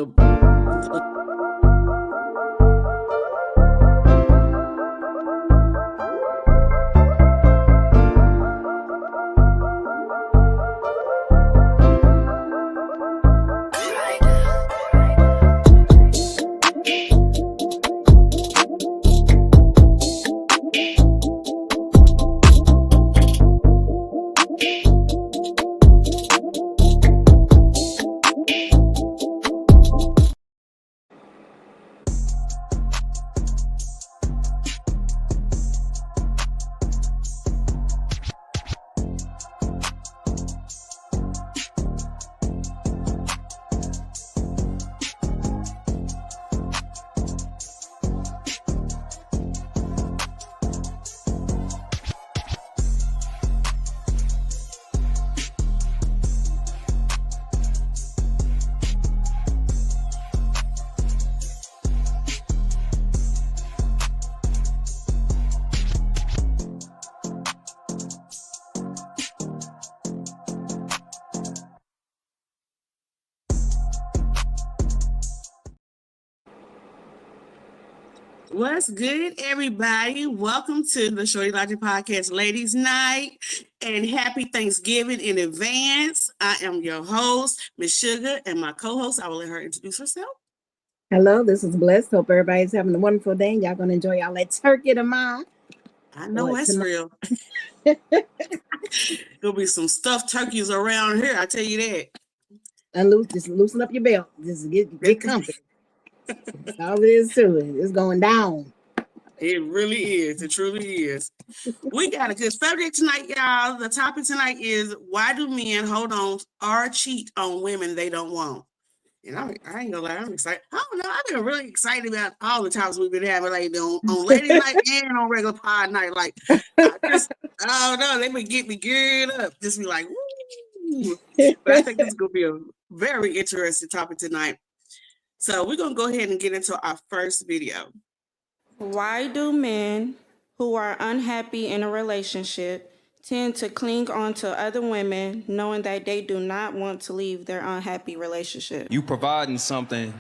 little What's good, everybody? Welcome to the Shorty Logic Podcast Ladies Night, and happy Thanksgiving in advance. I am your host, Miss Sugar, and my co-host, I will let her introduce herself. Hello, this is Blessed. Hope everybody's having a wonderful day, and y'all gonna enjoy y'all that turkey tomorrow. I know that's real. There'll be some stuffed turkeys around here, I tell you that. And just loosen up your belt. Just get comfy. That's all it is to it. It's going down. It really is. It truly is. We got a good subject tonight, y'all. The topic tonight is, why do men hold on or cheat on women they don't want? And I ain't gonna lie, I'm excited. I don't know. I've been really excited about all the times we've been having, like on lady night and on regular pod night. Like, I don't know, they been getting me geared up. Just be like, woo. But I think this is gonna be a very interesting topic tonight. So we're gonna go ahead and get into our first video. Why do men who are unhappy in a relationship tend to cling on to other women knowing that they do not want to leave their unhappy relationship? You providing something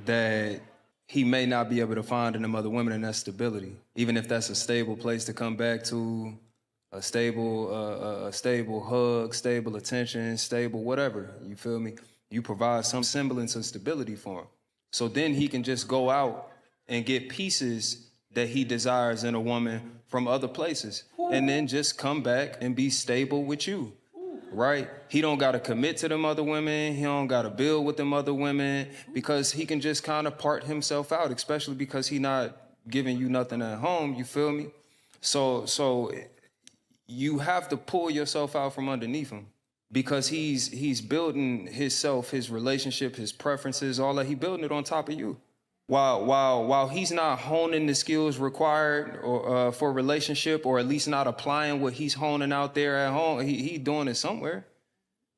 that he may not be able to find in them other women, and that's stability. Even if that's a stable place to come back to, a stable hug, stable attention, stable whatever, you feel me? You provide some semblance of stability for him. So then he can just go out and get pieces that he desires in a woman from other places, and then just come back and be stable with you, right? He don't got to commit to them other women. He don't got to build with them other women, because he can just kind of part himself out, especially because he not giving you nothing at home, you feel me? So you have to pull yourself out from underneath him, because he's building himself, his relationship, his preferences, all that. He building it on top of you. While he's not honing the skills required or for a relationship, or at least not applying what he's honing out there at home, he doing it somewhere.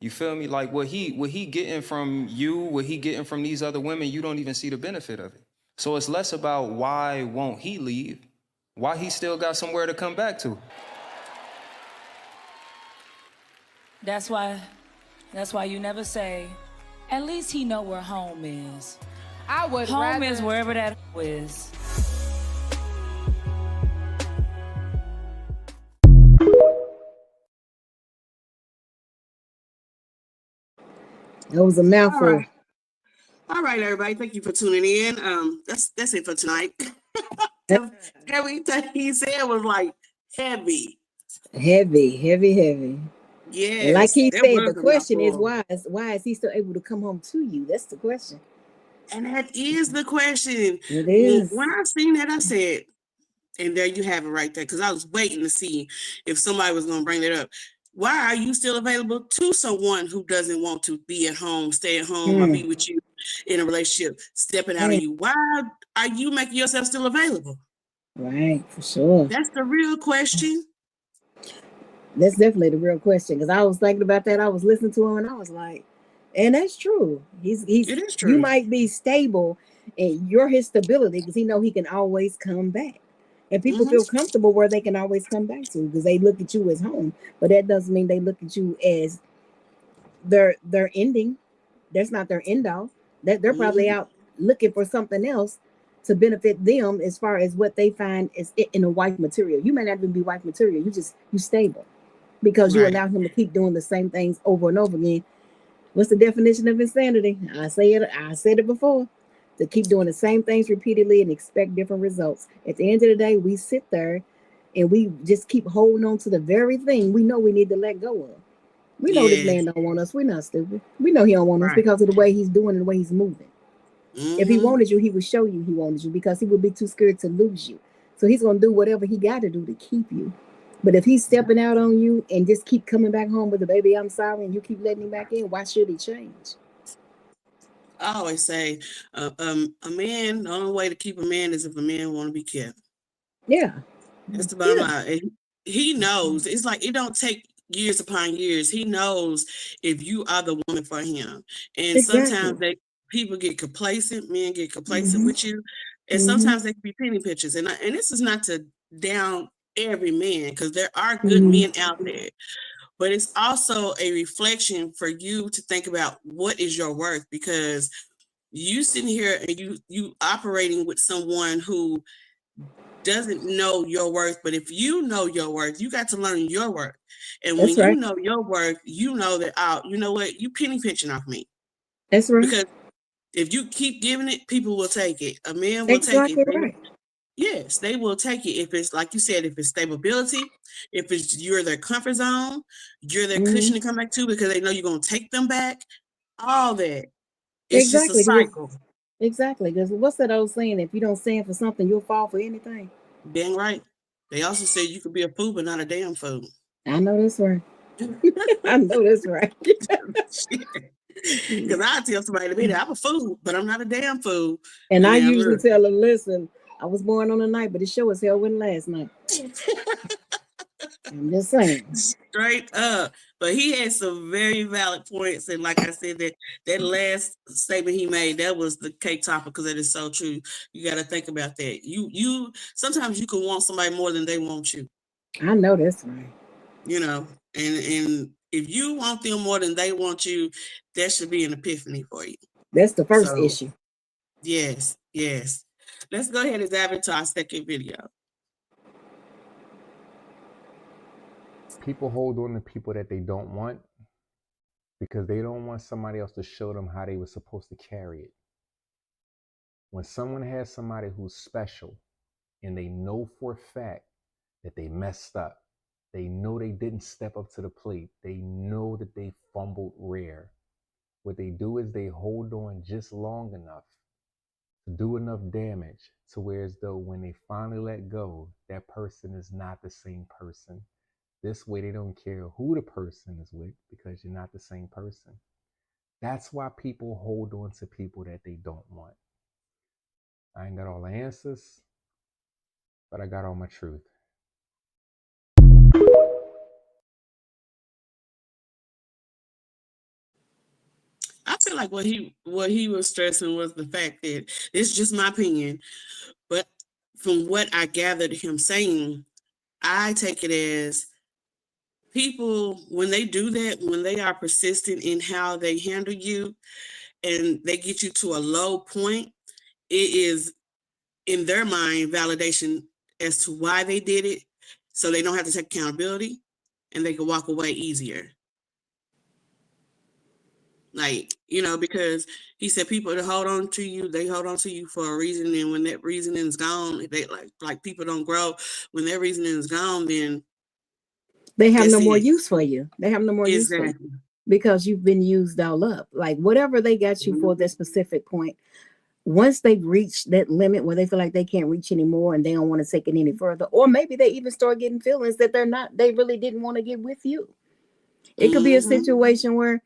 You feel me? Like what he getting from you, what he getting from these other women, you don't even see the benefit of it. So it's less about why won't he leave, why he still got somewhere to come back to. That's why you never say, at least he know where home is. I would home rather... is wherever that is. That was a mouthful. All right, everybody. Thank you for tuning in. That's it for tonight. Everything he said was like heavy. Heavy. Yeah. Like he said, the question is, why is he still able to come home to you? That's the question. And that is the question. It is. When I seen that, I said, and there you have it right there, because I was waiting to see if somebody was going to bring that up. Why are you still available to someone who doesn't want to be at home, stay at home, or be with you in a relationship, stepping out of you? Why are you making yourself still available? Right, for sure. That's the real question. That's definitely the real question, because I was thinking about that. I was listening to him, and I was like, and that's true. It is true. You might be stable, and you're his stability, because he know he can always come back. And people feel comfortable where they can always come back to, because they look at you as home. But that doesn't mean they look at you as their ending. That's not their end all. They're probably out looking for something else to benefit them as far as what they find is in a wife material. You may not even be wife material. You stable because you allow him to keep doing the same things over and over again. What's the definition of insanity? I said it before. To keep doing the same things repeatedly and expect different results. At the end of the day, we sit there and we just keep holding on to the very thing we know we need to let go of. We know this man don't want us. We're not stupid. We know he don't want us because of the way he's doing and the way he's moving. If he wanted you, he would show you he wanted you because he would be too scared to lose you. So he's going to do whatever he got to do to keep you. But if he's stepping out on you and just keep coming back home with the baby, I'm sorry, and you keep letting him back in, why should he change? I always say a man, the only way to keep a man is if a man want to be kept. Yeah. That's the bottom line. And he knows. It's like it don't take years upon years. He knows if you are the woman for him. And sometimes people get complacent, men get complacent with you. And sometimes they can be penny pitchers. And this is not to down every man, because there are good men out there. But it's also a reflection for you to think about what is your worth, because you sitting here and you operating with someone who doesn't know your worth. But if you know your worth, you got to learn your worth. And when you know your worth, you know that, you know what, you penny pinching off me. That's right. Because if you keep giving it, people will take it. A man will take it. Right. Yes, they will take it. If it's like you said, if it's stability, if it's you're their comfort zone, you're their cushion to come back to because they know you're going to take them back. All that. It's just a cycle. Exactly. Because what's that old saying? If you don't stand for something, you'll fall for anything. Dang right. They also say you could be a fool, but not a damn fool. I know that's right. I know that's right. Because I tell somebody to be there, I'm a fool, but I'm not a damn fool. And I usually tell them, listen, I was born on a night, but it sure as hell wasn't last night. I'm just saying. Straight up. But he had some very valid points. And like I said, that last statement he made, that was the cake topper, because it is so true. You got to think about that. You sometimes you can want somebody more than they want you. I know that's right. You know, and if you want them more than they want you, that should be an epiphany for you. That's the first issue. Yes. Let's go ahead and dive into our second video. People hold on to people that they don't want because they don't want somebody else to show them how they were supposed to carry it. When someone has somebody who's special and they know for a fact that they messed up, they know they didn't step up to the plate, they know that they fumbled rare, what they do is they hold on just long enough to do enough damage to where as though when they finally let go, that person is not the same person. This way they don't care who the person is with because you're not the same person. That's why people hold on to people that they don't want. I ain't got all the answers, but I got all my truth. I feel like what he was stressing was the fact that, it's just my opinion, but from what I gathered him saying, I take it as people, when they do that, when they are persistent in how they handle you and they get you to a low point, it is in their mind validation as to why they did it, so they don't have to take accountability and they can walk away easier. Like, because he said people that hold on to you, they hold on to you for a reason. And when that reasoning is gone, they like people don't grow. When that reasoning is gone, then they have no more use for you. They have no more use for you because you've been used all up. Like whatever they got you for that specific point, once they've reached that limit where they feel like they can't reach anymore and they don't want to take it any further, or maybe they even start getting feelings that they really didn't want to get with you. It could be a situation where,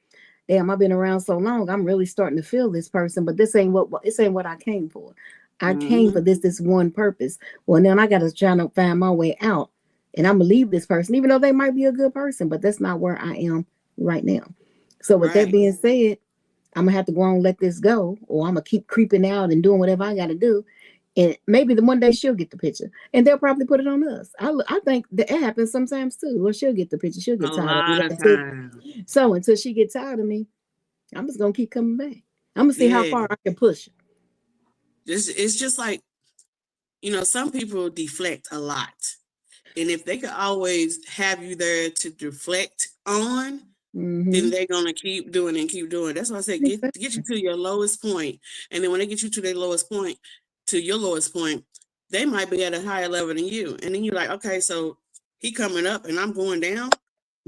damn, I've been around so long, I'm really starting to feel this person, but this ain't what I came for. I came for this one purpose. Well, now I got to try to find my way out, and I'm gonna leave this person, even though they might be a good person, but that's not where I am right now. So with that being said, I'm gonna have to go on and let this go, or I'm gonna keep creeping out and doing whatever I got to do. And maybe the one day she'll get the picture, and they'll probably put it on us. I think that it happens sometimes too. Well, she'll get the picture. She'll get tired of me. So until she gets tired of me, I'm just gonna keep coming back. I'm gonna see how far I can push. It's just like, you know, some people deflect a lot. And if they could always have you there to deflect on, then they're gonna keep doing and keep doing. That's why I said get you to your lowest point. And then when they get you to their lowest point, to your lowest point, they might be at a higher level than you. And then you're like, okay, so he coming up and I'm going down.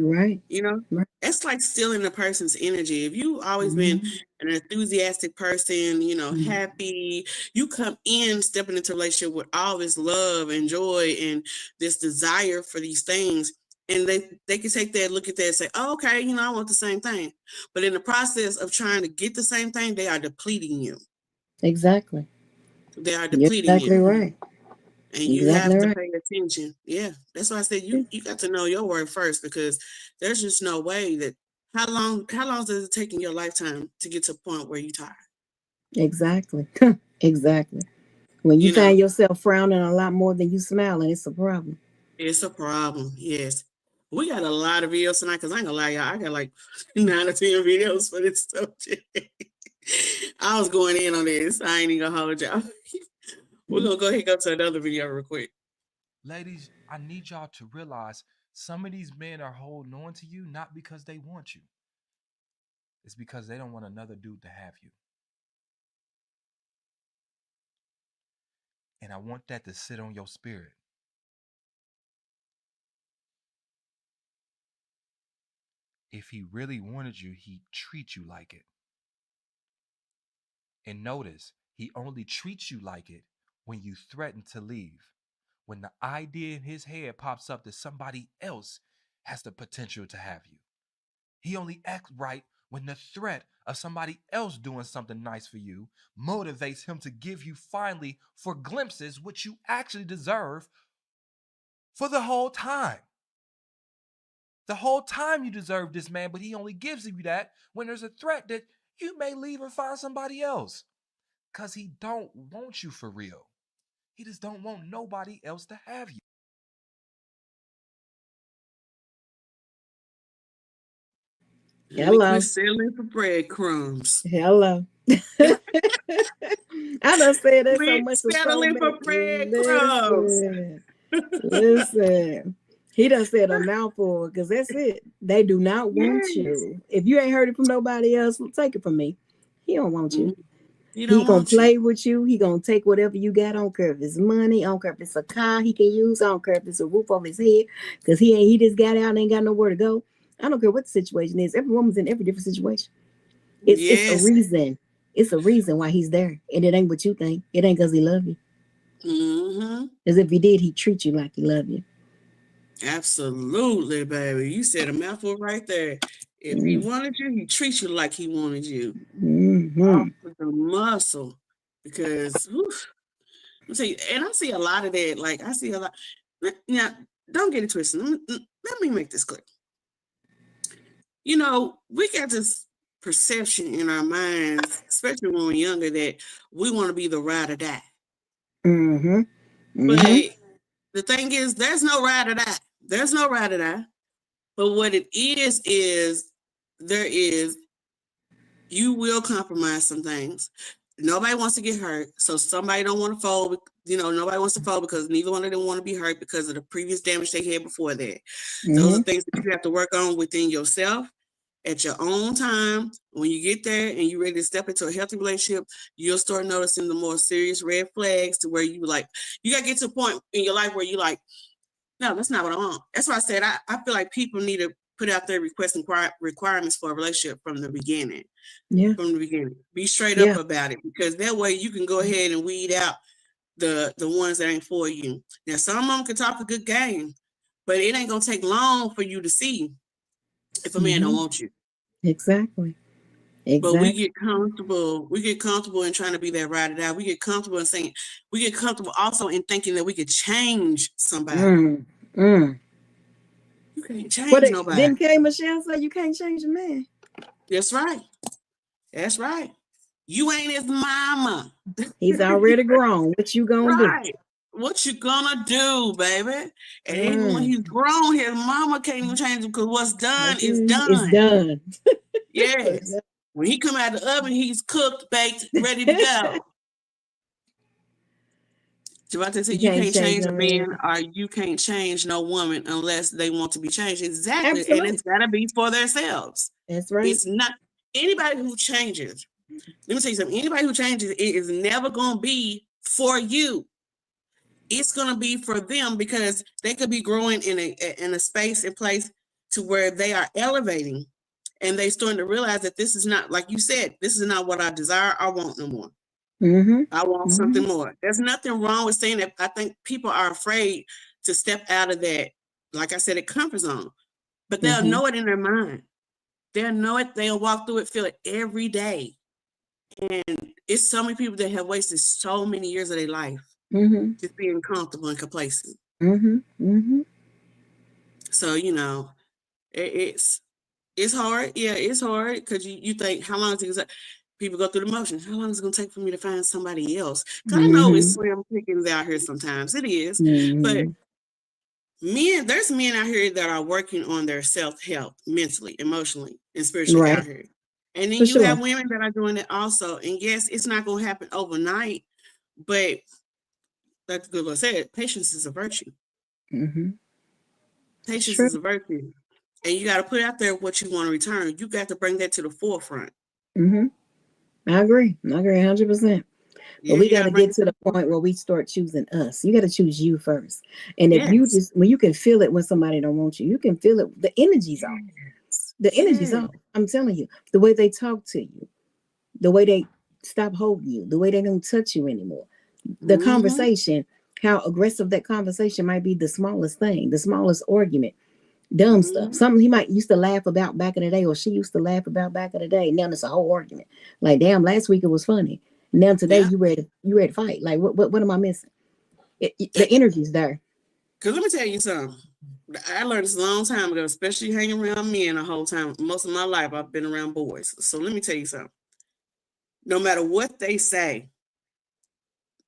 Right. You know, it's like stealing a person's energy. If you always been an enthusiastic person, you know, happy, you come in stepping into a relationship with all this love and joy and this desire for these things. And they can take that, look at that and say, oh, okay, you know, I want the same thing. But in the process of trying to get the same thing, they are depleting you. Exactly. They are depleting exactly you. Right. And you have to pay attention. Yeah. That's why I said you got to know your worth first, because there's just no way that how long does it take in your lifetime to get to a point where you're tired? Exactly. Exactly. When you find yourself frowning a lot more than you smiling, it's a problem. It's a problem. Yes. We got a lot of videos tonight, because I ain't gonna lie, y'all. I got like 9 or 10 videos for this subject. I was going in on this. I ain't even gonna hold y'all. We're going to go ahead and go to another video real quick. Ladies, I need y'all to realize some of these men are holding on to you not because they want you. It's because they don't want another dude to have you. And I want that to sit on your spirit. If he really wanted you, he'd treat you like it. And notice, he only treats you like it when you threaten to leave, when the idea in his head pops up that somebody else has the potential to have you. He only acts right when the threat of somebody else doing something nice for you motivates him to give you finally for glimpses which you actually deserve for the whole time. The whole time you deserve this man, but he only gives you that when there's a threat that you may leave and find somebody else. Because he don't want you for real. He just don't want nobody else to have you. Hello. We're selling for breadcrumbs. Hello. I done said that so much. Selling for breadcrumbs. Listen. He done said a mouthful, because that's it. They do not want you. If you ain't heard it from nobody else, take it from me. He don't want you. He gonna play with you. He gonna take whatever you got. I don't care if it's money. I don't care if it's a car he can use. I don't care if it's a roof over his head, because he just got out and ain't got nowhere to go. I don't care what the situation is. Every woman's in every different situation. It's a reason. It's a reason why he's there, and it ain't what you think. It ain't because he love you. Because if he did, he'd treat you like he loved you. Absolutely, baby. You said a mouthful right there. If he wanted you, he treats you like he wanted you. With the muscle. Because, I'm saying, and I see a lot of that. Like, I see a lot. Now, don't get it twisted. Let me make this clear. You know, we got this perception in our minds, especially when we're younger, that we want to be the ride or die. But the thing is, there's no ride or die. There's no ride or die. But what it is you will compromise some things. Nobody wants to get hurt. So somebody don't want to fold. Nobody wants to fold because neither one of them want to be hurt because of the previous damage they had before that. Those are things that you have to work on within yourself at your own time. When you get there and you're ready to step into a healthy relationship, you'll start noticing the more serious red flags to where you got to get to a point in your life where you like, no, that's not what I want. That's why I said I feel like people need to put out their requirements for a relationship from the beginning. Yeah. From the beginning. Be straight up about it, because that way you can go ahead and weed out the ones that ain't for you. Now, some of them can talk a good game, but it ain't gonna take long for you to see if a man don't want you. Exactly. But we get comfortable. We get comfortable in trying to be that ride or die. We get comfortable in saying, we get comfortable also in thinking that we could change somebody. You can't change nobody. Didn't K. Michelle say you can't change a man? That's right. That's right. You ain't his mama. He's already grown. What you gonna do? What you gonna do, baby? And even when he's grown, his mama can't even change him, because what's done is done. It's done. Yes. When he come out of the oven, he's cooked, baked, ready to go. Javante said you can't change a man or you can't change no woman unless they want to be changed. Exactly. Absolutely. And it's got to be for themselves. That's right. It's not anybody who changes. Let me tell you something. Anybody who changes, it is never going to be for you. It's going to be for them because they could be growing in a space and place to where they are elevating and they starting to realize that this is not, like you said, this is not what I desire or want no more. Mm-hmm. I want something more. There's nothing wrong with saying that. I think people are afraid to step out of that, like I said, a comfort zone, but they'll know it in their mind. They'll know it. They'll walk through it, feel it every day. And it's so many people that have wasted so many years of their life just being comfortable and complacent. So, you know, it's hard. Yeah, it's hard because you think, how long is it going to people go through the motions? How long is it going to take for me to find somebody else? Because I know it's slim pickings out here sometimes. It is. But there's men out here that are working on their self-help mentally, emotionally, and spiritually out here. And then you have women that are doing it also. And yes, it's not going to happen overnight, but like the good Lord said, patience is a virtue. Patience is a virtue. And you got to put out there what you want to return. You got to bring that to the forefront. I agree 100%. But we got to get to the point where we start choosing us. You got to choose you first. And if you just, when you can feel it when somebody don't want you, you can feel it. The energy's off. The energy's off. I'm telling you, the way they talk to you, the way they stop holding you, the way they don't touch you anymore, the conversation, how aggressive that conversation might be, the smallest thing, the smallest argument, dumb stuff, something he might used to laugh about back in the day, or she used to laugh about back in the day. Now it's a whole argument. Like, damn, last week it was funny. Now today you ready to fight. Like, what am I missing? The energy's there. Because let me tell you something. I learned this a long time ago, especially hanging around men the whole time. Most of my life, I've been around boys. So let me tell you something. No matter what they say,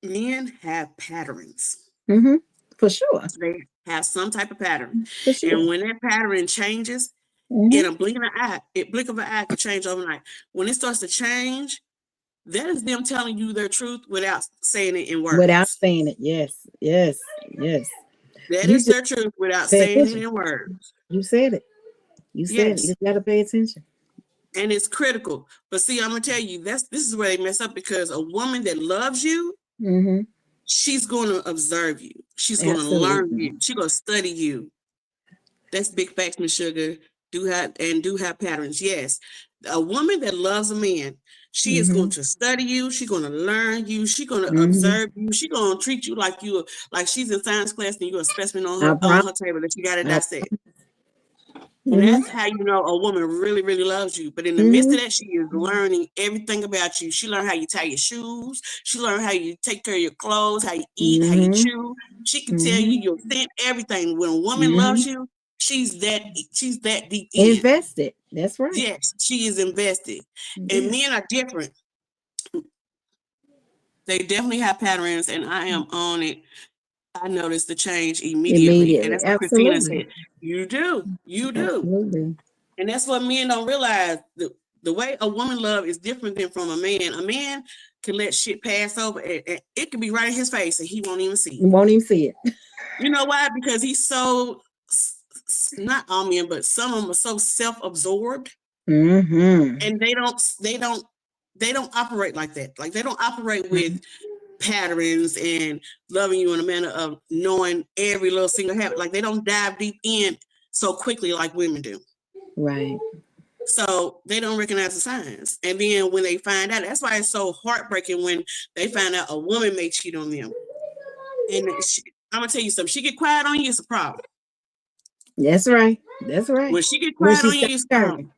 men have patterns. For sure. They have some type of pattern. For sure. And when that pattern changes, in a blink of an eye could change overnight. When it starts to change, that is them telling you their truth without saying it in words. Without saying it, yes. That is their truth without saying it in words. You said it. You said it. You just got to pay attention. And it's critical. But see, I'm going to tell you, this is where they mess up, because a woman that loves you, she's going to observe you. She's going to learn you. She's going to study you. That's big facts, Miss Sugar. Do have patterns. Yes. A woman that loves a man, she is going to study you. She's going to learn you. She's going to observe you. She's going to treat you like she's in science class and you're a specimen on her table that you got to dissect. And that's how you know a woman really, really loves you. But in the midst of that, she is learning everything about you. She learned how you tie your shoes. She learned how you take care of your clothes, how you eat, how you chew. She can tell you your scent, everything. When a woman loves you, she's that deep in. Invested. That's right. Yes, she is invested. And men are different. They definitely have patterns, and I am on it. I noticed the change immediately. And that's what Christina said. You do. Absolutely. And that's what men don't realize. The way a woman love is different than from a man. A man can let shit pass over. And it can be right in his face and he won't even see it. He won't even see it. You know why? Because he's so, not all men, but some of them are so self-absorbed. And they don't operate like that. Like, they don't operate with patterns and loving you in a manner of knowing every little single habit. Like, they don't dive deep in so quickly like women do. Right. So they don't recognize the signs. And then when they find out, that's why it's so heartbreaking when they find out a woman may cheat on them. And I'm gonna tell you something. She get quiet on you, it's a problem. That's right. When she get quiet on you, it's a problem.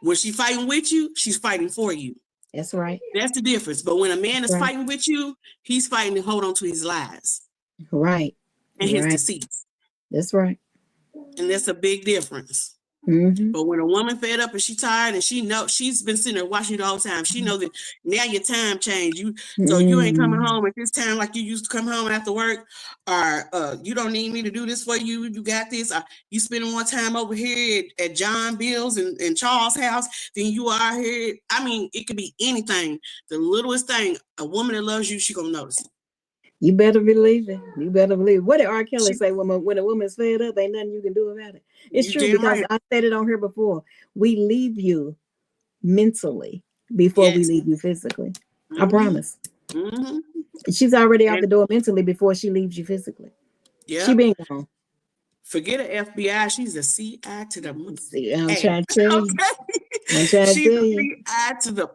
When she's fighting with you, she's fighting for you. That's right. That's the difference. But when a man is fighting with you, he's fighting to hold on to his lies. Right. And his deceits. That's right. And that's a big difference. But when a woman fed up and she tired and she knows she's been sitting there watching you the whole time, she knows that now your time changed. So you ain't coming home at this time like you used to come home after work, or you don't need me to do this for you. You got this. You spending more time over here at John Bill's and Charles' house than you are here. I mean, it could be anything. The littlest thing. A woman that loves you, she gonna notice it. You better believe it. You better believe it. What did R. Kelly say? When a woman's fed up, ain't nothing you can do about it. It's true, because I said it on here before. We leave you mentally before we leave you physically. I promise. She's already out the door mentally before she leaves you physically. Yeah, she been gone. Forget an FBI. She's a CI to the. I'm trying to tell you. I'm trying to tell you. CI to the.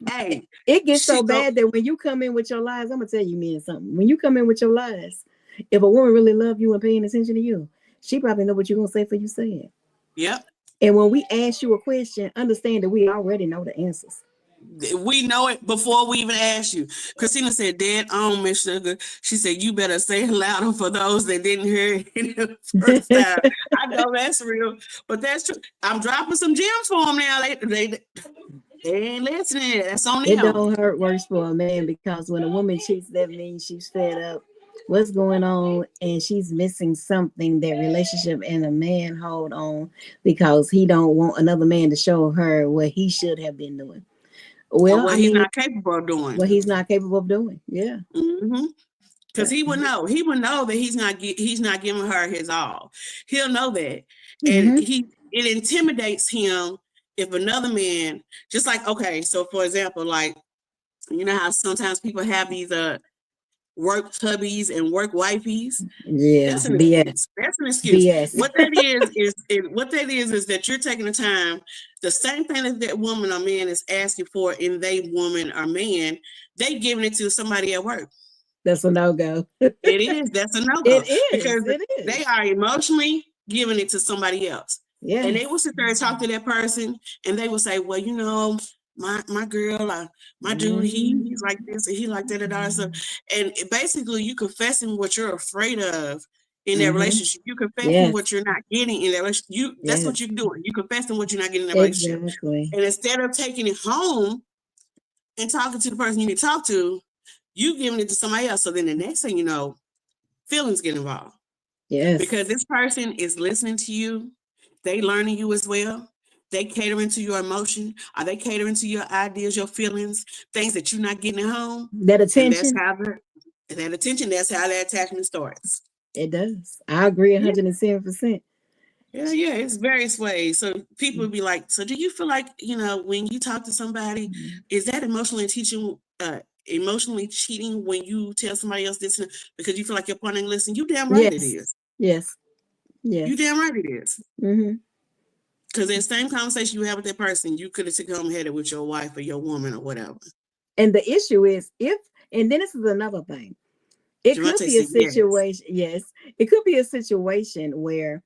Hey, it gets so bad that when you come in with your lies, I'm gonna tell you men something. When you come in with your lies, if a woman really love you and paying attention to you, she probably know what you're gonna say for you say it. Yep. And when we ask you a question, understand that we already know the answers. We know it before we even ask you. Christina said, "Dead on, Miss Sugar." She said, "You better say it louder for those that didn't hear it the first time." I know that's real, but that's true. I'm dropping some gems for them now. They ain't listening. That's on them. It don't hurt worse for a man, because when a woman cheats, that means she's fed up. What's going on? And she's missing something, that relationship, and a man hold on because he don't want another man to show her what he should have been doing. Well, he's not capable of doing. What he's not capable of doing. Yeah. Because he would know. He would know that he's not giving her his all. He'll know that, and it intimidates him. If another man, just like, okay, so for example, like, you know how sometimes people have these work hubbies and work wifeys. Yeah, that's an excuse. That's an excuse. BS. What that is that you're taking the time, the same thing that woman or man is asking for in they woman or man, they giving it to somebody at work. That's a no-go. It is. That's a no-go. It is. Because they are emotionally giving it to somebody else. Yeah. And they will sit there and talk to that person, and they will say, well, you know, my girl, my dude, he's like this and he like that and all that stuff. And basically you confessing what you're afraid of in that relationship. You confessing what you're not getting in that relationship. That's what you're doing. You confessing what you're not getting in that relationship. And instead of taking it home and talking to the person you need to talk to, you giving it to somebody else. So then the next thing you know, feelings get involved. Yes. Because this person is listening to you. They learning you as well. They catering to your emotion. Are they catering to your ideas, your feelings, things that you're not getting at home? That attention. That's how that attachment starts. It does. I agree 107%. Yeah, it's various ways. So people would be like, so do you feel like, you know, when you talk to somebody, is that emotionally cheating when you tell somebody else this because you feel like your partner ain't listening? You damn right it is. Yes. Yeah. You damn right it is. Because the same conversation you have with that person, you could have taken home and had it with your wife or your woman or whatever. And the issue is and then this is another thing. It could be a situation. Yes. It could be a situation where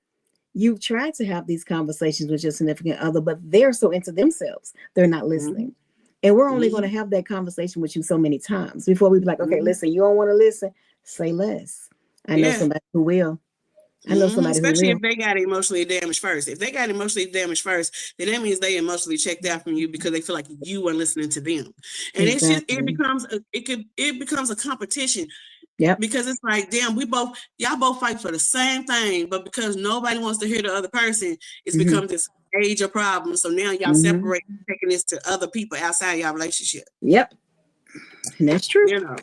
you've tried to have these conversations with your significant other, but they're so into themselves, they're not listening. And we're only going to have that conversation with you so many times before we be like, okay, listen, you don't want to listen, say less. I know somebody who will. I know somebody especially if they got emotionally damaged first. If they got emotionally damaged first, then that means they emotionally checked out from you because they feel like you weren't listening to them. And it's just it becomes a competition. Yeah. Because it's like, damn, y'all both fight for the same thing, but because nobody wants to hear the other person, it's become this major problem. So now y'all separate, taking this to other people outside y'all relationship. Yep. And that's true. You know.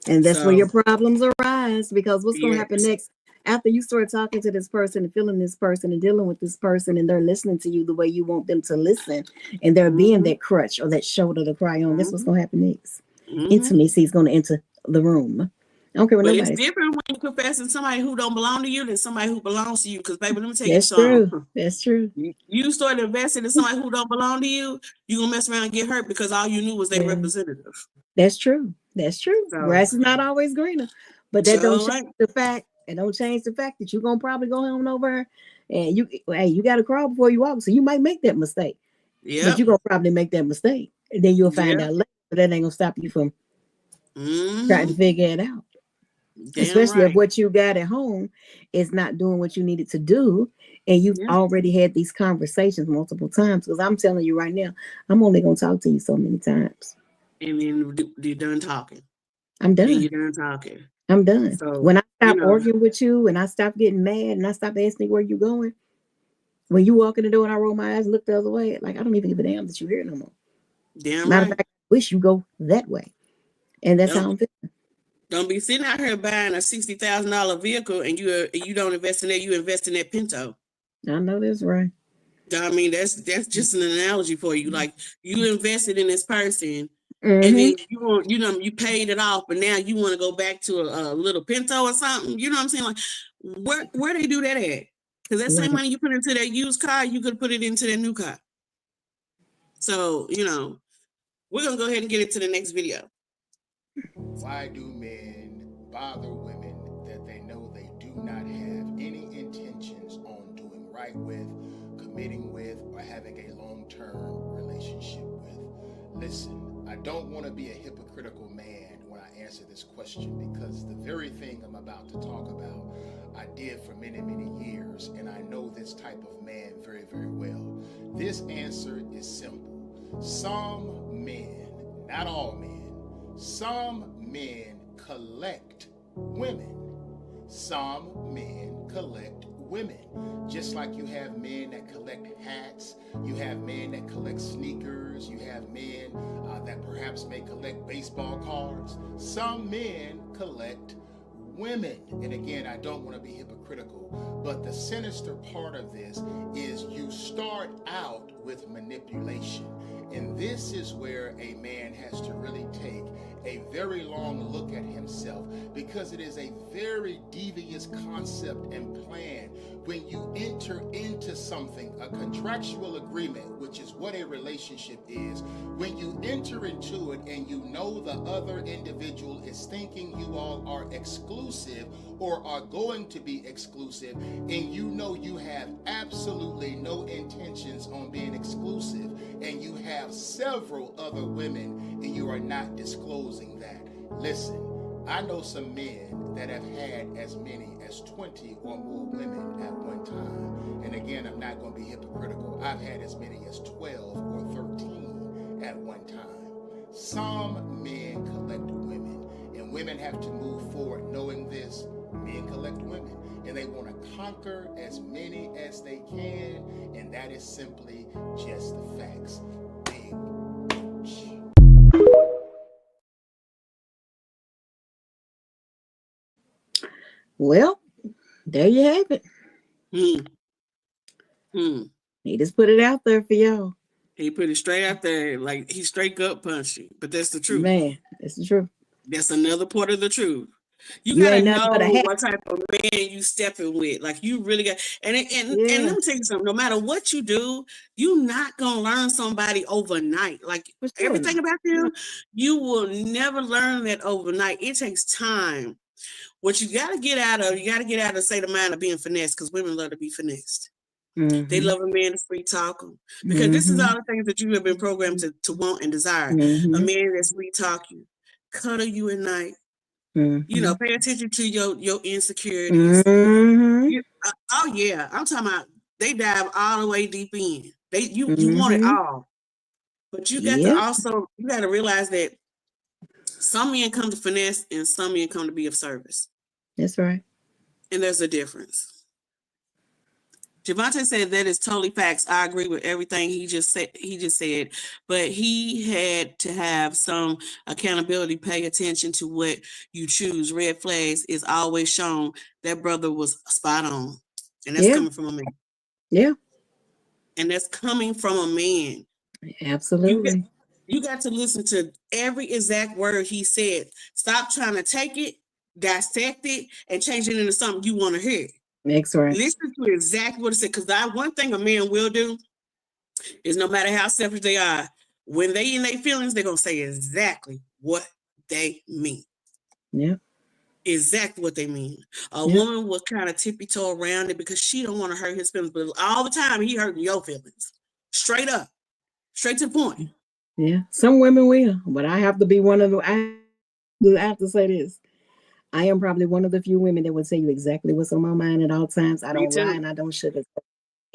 And that's where your problems arise, because what's going to happen next? After you start talking to this person and feeling this person and dealing with this person, and they're listening to you the way you want them to listen, and they're being that crutch or that shoulder to cry on, that's what's going to happen next. Intimacy is going to enter the room. I don't care what nobody. It's different when you're confessing somebody who don't belong to you than somebody who belongs to you. Because, baby, let me tell you something. That's true. You start investing in somebody who don't belong to you, you're going to mess around and get hurt because all you knew was their representative. That's true. That's true. So, grass is not always greener. But that don't change the fact. And don't change the fact that you're gonna probably go home over and you got to crawl before you walk. So you might make that mistake. Yeah. But you're gonna probably make that mistake. And then you'll find out later, but that ain't gonna stop you from trying to figure it out. Especially if what you got at home is not doing what you needed to do, And you've already had these conversations multiple times. Because I'm telling you right now, I'm only going to talk to you so many times. And then you're done talking. I'm done. And you're done talking. I'm done. So, when I stop arguing with you and I stop getting mad and I stop asking where you going, when you walk in the door and I roll my eyes and look the other way, like I don't even give a damn that you're here no more. Damn Matter right. of fact, I wish you go that way. And that's how I'm feeling. Don't be sitting out here buying a $60,000 vehicle and you don't invest in that, you invest in that Pinto. I know that's right. I mean, that's just an analogy for you. Like you invested in this person. Mm-hmm. And then you paid it off, but now you want to go back to a little Pinto or something. You know what I'm saying? Like, where they do that at? Because that same money you put into that used car, you could put it into that new car. So, we're going to go ahead and get into the next video. Why do men bother women that they know they do not have any intentions on doing right with, committing with, or having a long-term relationship with? Listen, I don't want to be a hypocritical man when I answer this question, because the very thing I'm about to talk about, I did for many, many years, and I know this type of man very, very well. This answer is simple. Some men, not all men, some men collect women. Some men collect women. Just like you have men that collect hats, you have men that collect sneakers, you have men that perhaps may collect baseball cards. Some men collect women. And again, I don't want to be hypocritical, but the sinister part of this is you start out with manipulation. And this is where a man has to really take a very long look at himself, because it is a very devious concept and plan when you enter into something, a contractual agreement, which is what a relationship is. When you enter into it and you know the other individual is thinking you all are exclusive or are going to be exclusive, and you know you have absolutely no intentions on being exclusive, and you have several other women and you are not disclosing that. Listen, I know some men that have had as many as 20 or more women at one time. And again, I'm not going to be hypocritical. I've had as many as 12 or 13 at one time. Some men collect women, and women have to move forward knowing this. Men collect women, and they want to conquer as many as they can, and that is simply just the facts. Big booch. Well, there you have it. He just put it out there for y'all. He put it straight out there, like he straight gut punched you. But that's the truth. Man, that's the truth. That's another part of the truth. You gotta know what type of man you stepping with. Like you really got, and let me tell you something. No matter what you do, you're not gonna learn somebody overnight. Like everything about them, you will never learn that overnight. It takes time. What you gotta get out of the state of mind of being finessed, because women love to be finessed. Mm-hmm. They love a man to free talk them, because this is all the things that you have been programmed to want and desire. Mm-hmm. A man that sweet talk you, cuddle you at night. Mm-hmm. Pay attention to your insecurities. Mm-hmm. Oh yeah, I'm talking about they dive all the way deep in. You want it all, but you got to realize that some men come to finesse and some men come to be of service. That's right, and there's a difference. Javante said that is totally facts. I agree with everything he just said, but he had to have some accountability, pay attention to what you choose. Red flags is always shown. That brother was spot on. And that's coming from a man. Yeah. And that's coming from a man. Absolutely. You got to listen to every exact word he said. Stop trying to take it, dissect it, and change it into something you want to hear. That's right. Listen to exactly what it said, because one thing a man will do is, no matter how selfish they are, when they in their feelings, they're gonna say exactly what they mean. Yeah, exactly what they mean. A woman will kind of tippy-toe around it because she don't want to hurt his feelings, but all the time he hurting your feelings, straight up, straight to the point. Yeah, some women will, but I have to be one of them. I have to say this. I am probably one of the few women that would tell you exactly what's on my mind at all times. I don't lie and I don't sugarcoat.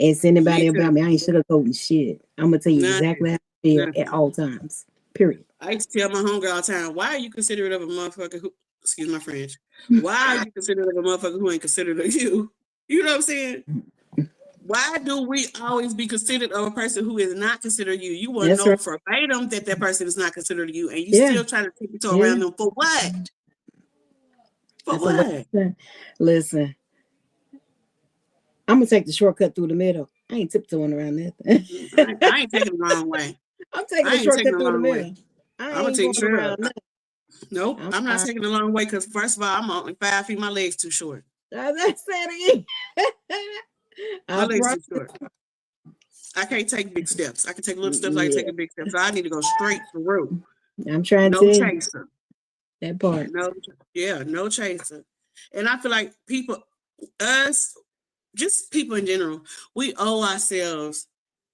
And send anybody about me, I ain't sugarcoating shit. I'm gonna tell you exactly how I feel at all times. Period. I used to tell my homegirl all the time, why are you considerate of a motherfucker who, excuse my French, why are you considerate of a motherfucker who ain't considerate of you? You know what I'm saying? Why do we always be considered of a person who is not considered you? You want to know verbatim that person is not considered you, and you still try to tiptoe around them for what? For what? Listen, I'm gonna take the shortcut through the middle. I ain't tiptoeing around nothing. I ain't taking the wrong way. I'm taking the shortcut through the middle. I'm gonna take around. Nope, I'm not taking the long way because first of all, I'm only 5 feet. My legs too short. That's it again. My legs too short. I can't take big steps. I can take little steps. I can take a big step. So I need to go straight through. I'm trying no to chaser. That part. No chaser. And I feel like people, just people in general, we owe ourselves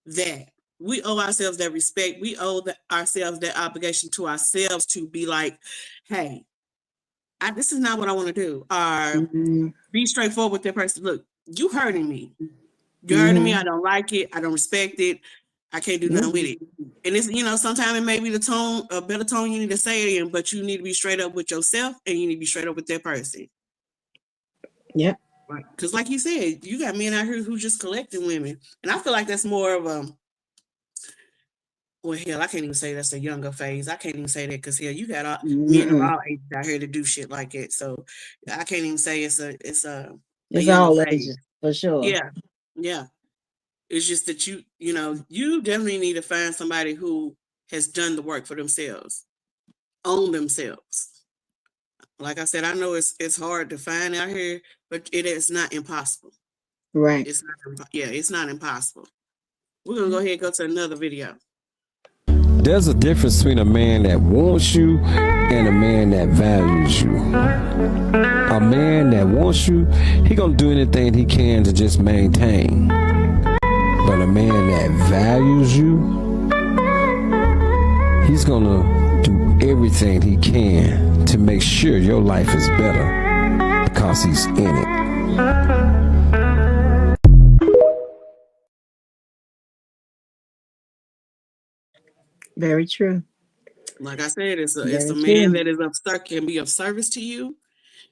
that. We owe ourselves that respect. We owe ourselves that obligation to ourselves to be like, hey, this is not what I want to do. Or be straightforward with that person. Look, you hurting me. You're hurting me. I don't like it. I don't respect it. I can't do nothing with it. And it's, sometimes it may be a better tone you need to say it in, but you need to be straight up with yourself and you need to be straight up with that person. Yeah. Right. Because like you said, you got men out here who just collecting women. And I feel like that's more of a, well, hell, I can't even say that's a younger phase. I can't even say that because hell, you got men of all ages out here to do shit like it. So I can't even say it's all ages for sure. Yeah. It's just that you definitely need to find somebody who has done the work for themselves, own themselves. Like I said, I know it's hard to find out here, but it is not impossible. Right. It's not impossible. We're gonna go ahead and go to another video. There's a difference between a man that wants you and a man that values you. A man that wants you, he gonna do anything he can to just maintain. But a man that values you, he's gonna do everything he can to make sure your life is better because he's in it. Very true. Like I said, it's a man that is can be of service to you,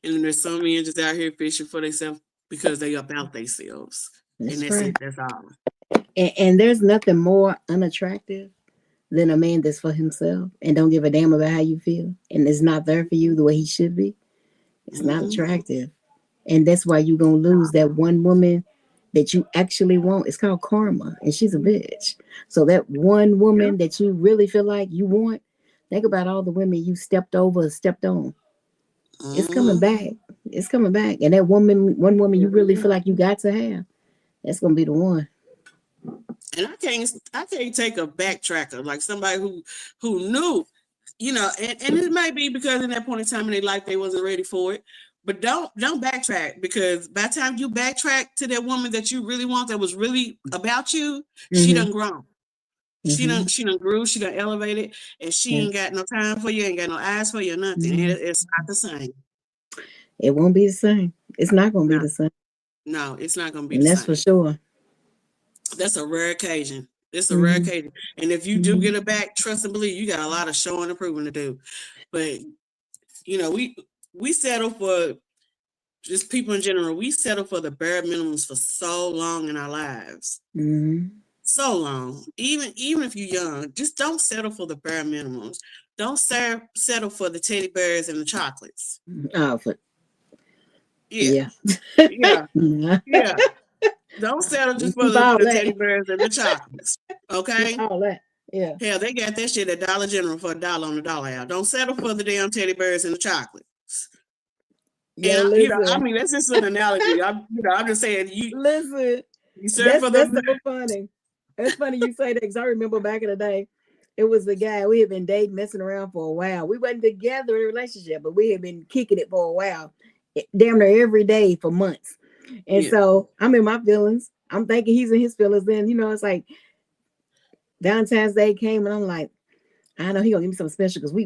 and then there's some men just out here fishing for themselves because they about themselves, and that's it. That's all. And there's nothing more unattractive than a man that's for himself and don't give a damn about how you feel and is not there for you the way he should be. It's not attractive, and that's why you're gonna lose that one woman that you actually want. It's called karma, and she's a bitch. So that one woman that you really feel like you want, think about all the women you stepped over or stepped on. It's coming back. It's coming back. And that one woman you really feel like you got to have, that's gonna be the one. And I can't take a backtracker, like somebody who knew, and it might be because in that point in time in their life they wasn't ready for it. But don't backtrack, because by the time you backtrack to that woman that you really want, that was really about you, she done grown. She done grew, she done elevated, and she ain't got no time for you, ain't got no eyes for you, nothing. It's not the same. It won't be the same. It's not gonna be the same. No, it's not gonna be the same. That's for sure. That's a rare occasion. It's a rare occasion. And if you do get it back, trust and believe, you got a lot of showing and proving to do. But we settle for, just people in general, we settle for the bare minimums for so long in our lives. So long. Even if you're young, just don't settle for the bare minimums. Don't settle for the teddy bears and the chocolates. Yeah. Don't settle just for the teddy bears and the chocolates. Okay? All that. Yeah. Hell, they got that shit at Dollar General for $1 on the dollar out. Don't settle for the damn teddy bears and the chocolates. Yeah, and that's just an analogy. I'm just saying, listen. You serve for that's so funny. It's funny you say that, because I remember back in the day, it was a guy we had been dating, messing around for a while. We wasn't together in a relationship, but we had been kicking it for a while, damn near every day for months. And so I'm in my feelings. I'm thinking he's in his feelings. Then it's like Valentine's Day came, and I'm like, I know he gonna give me something special because we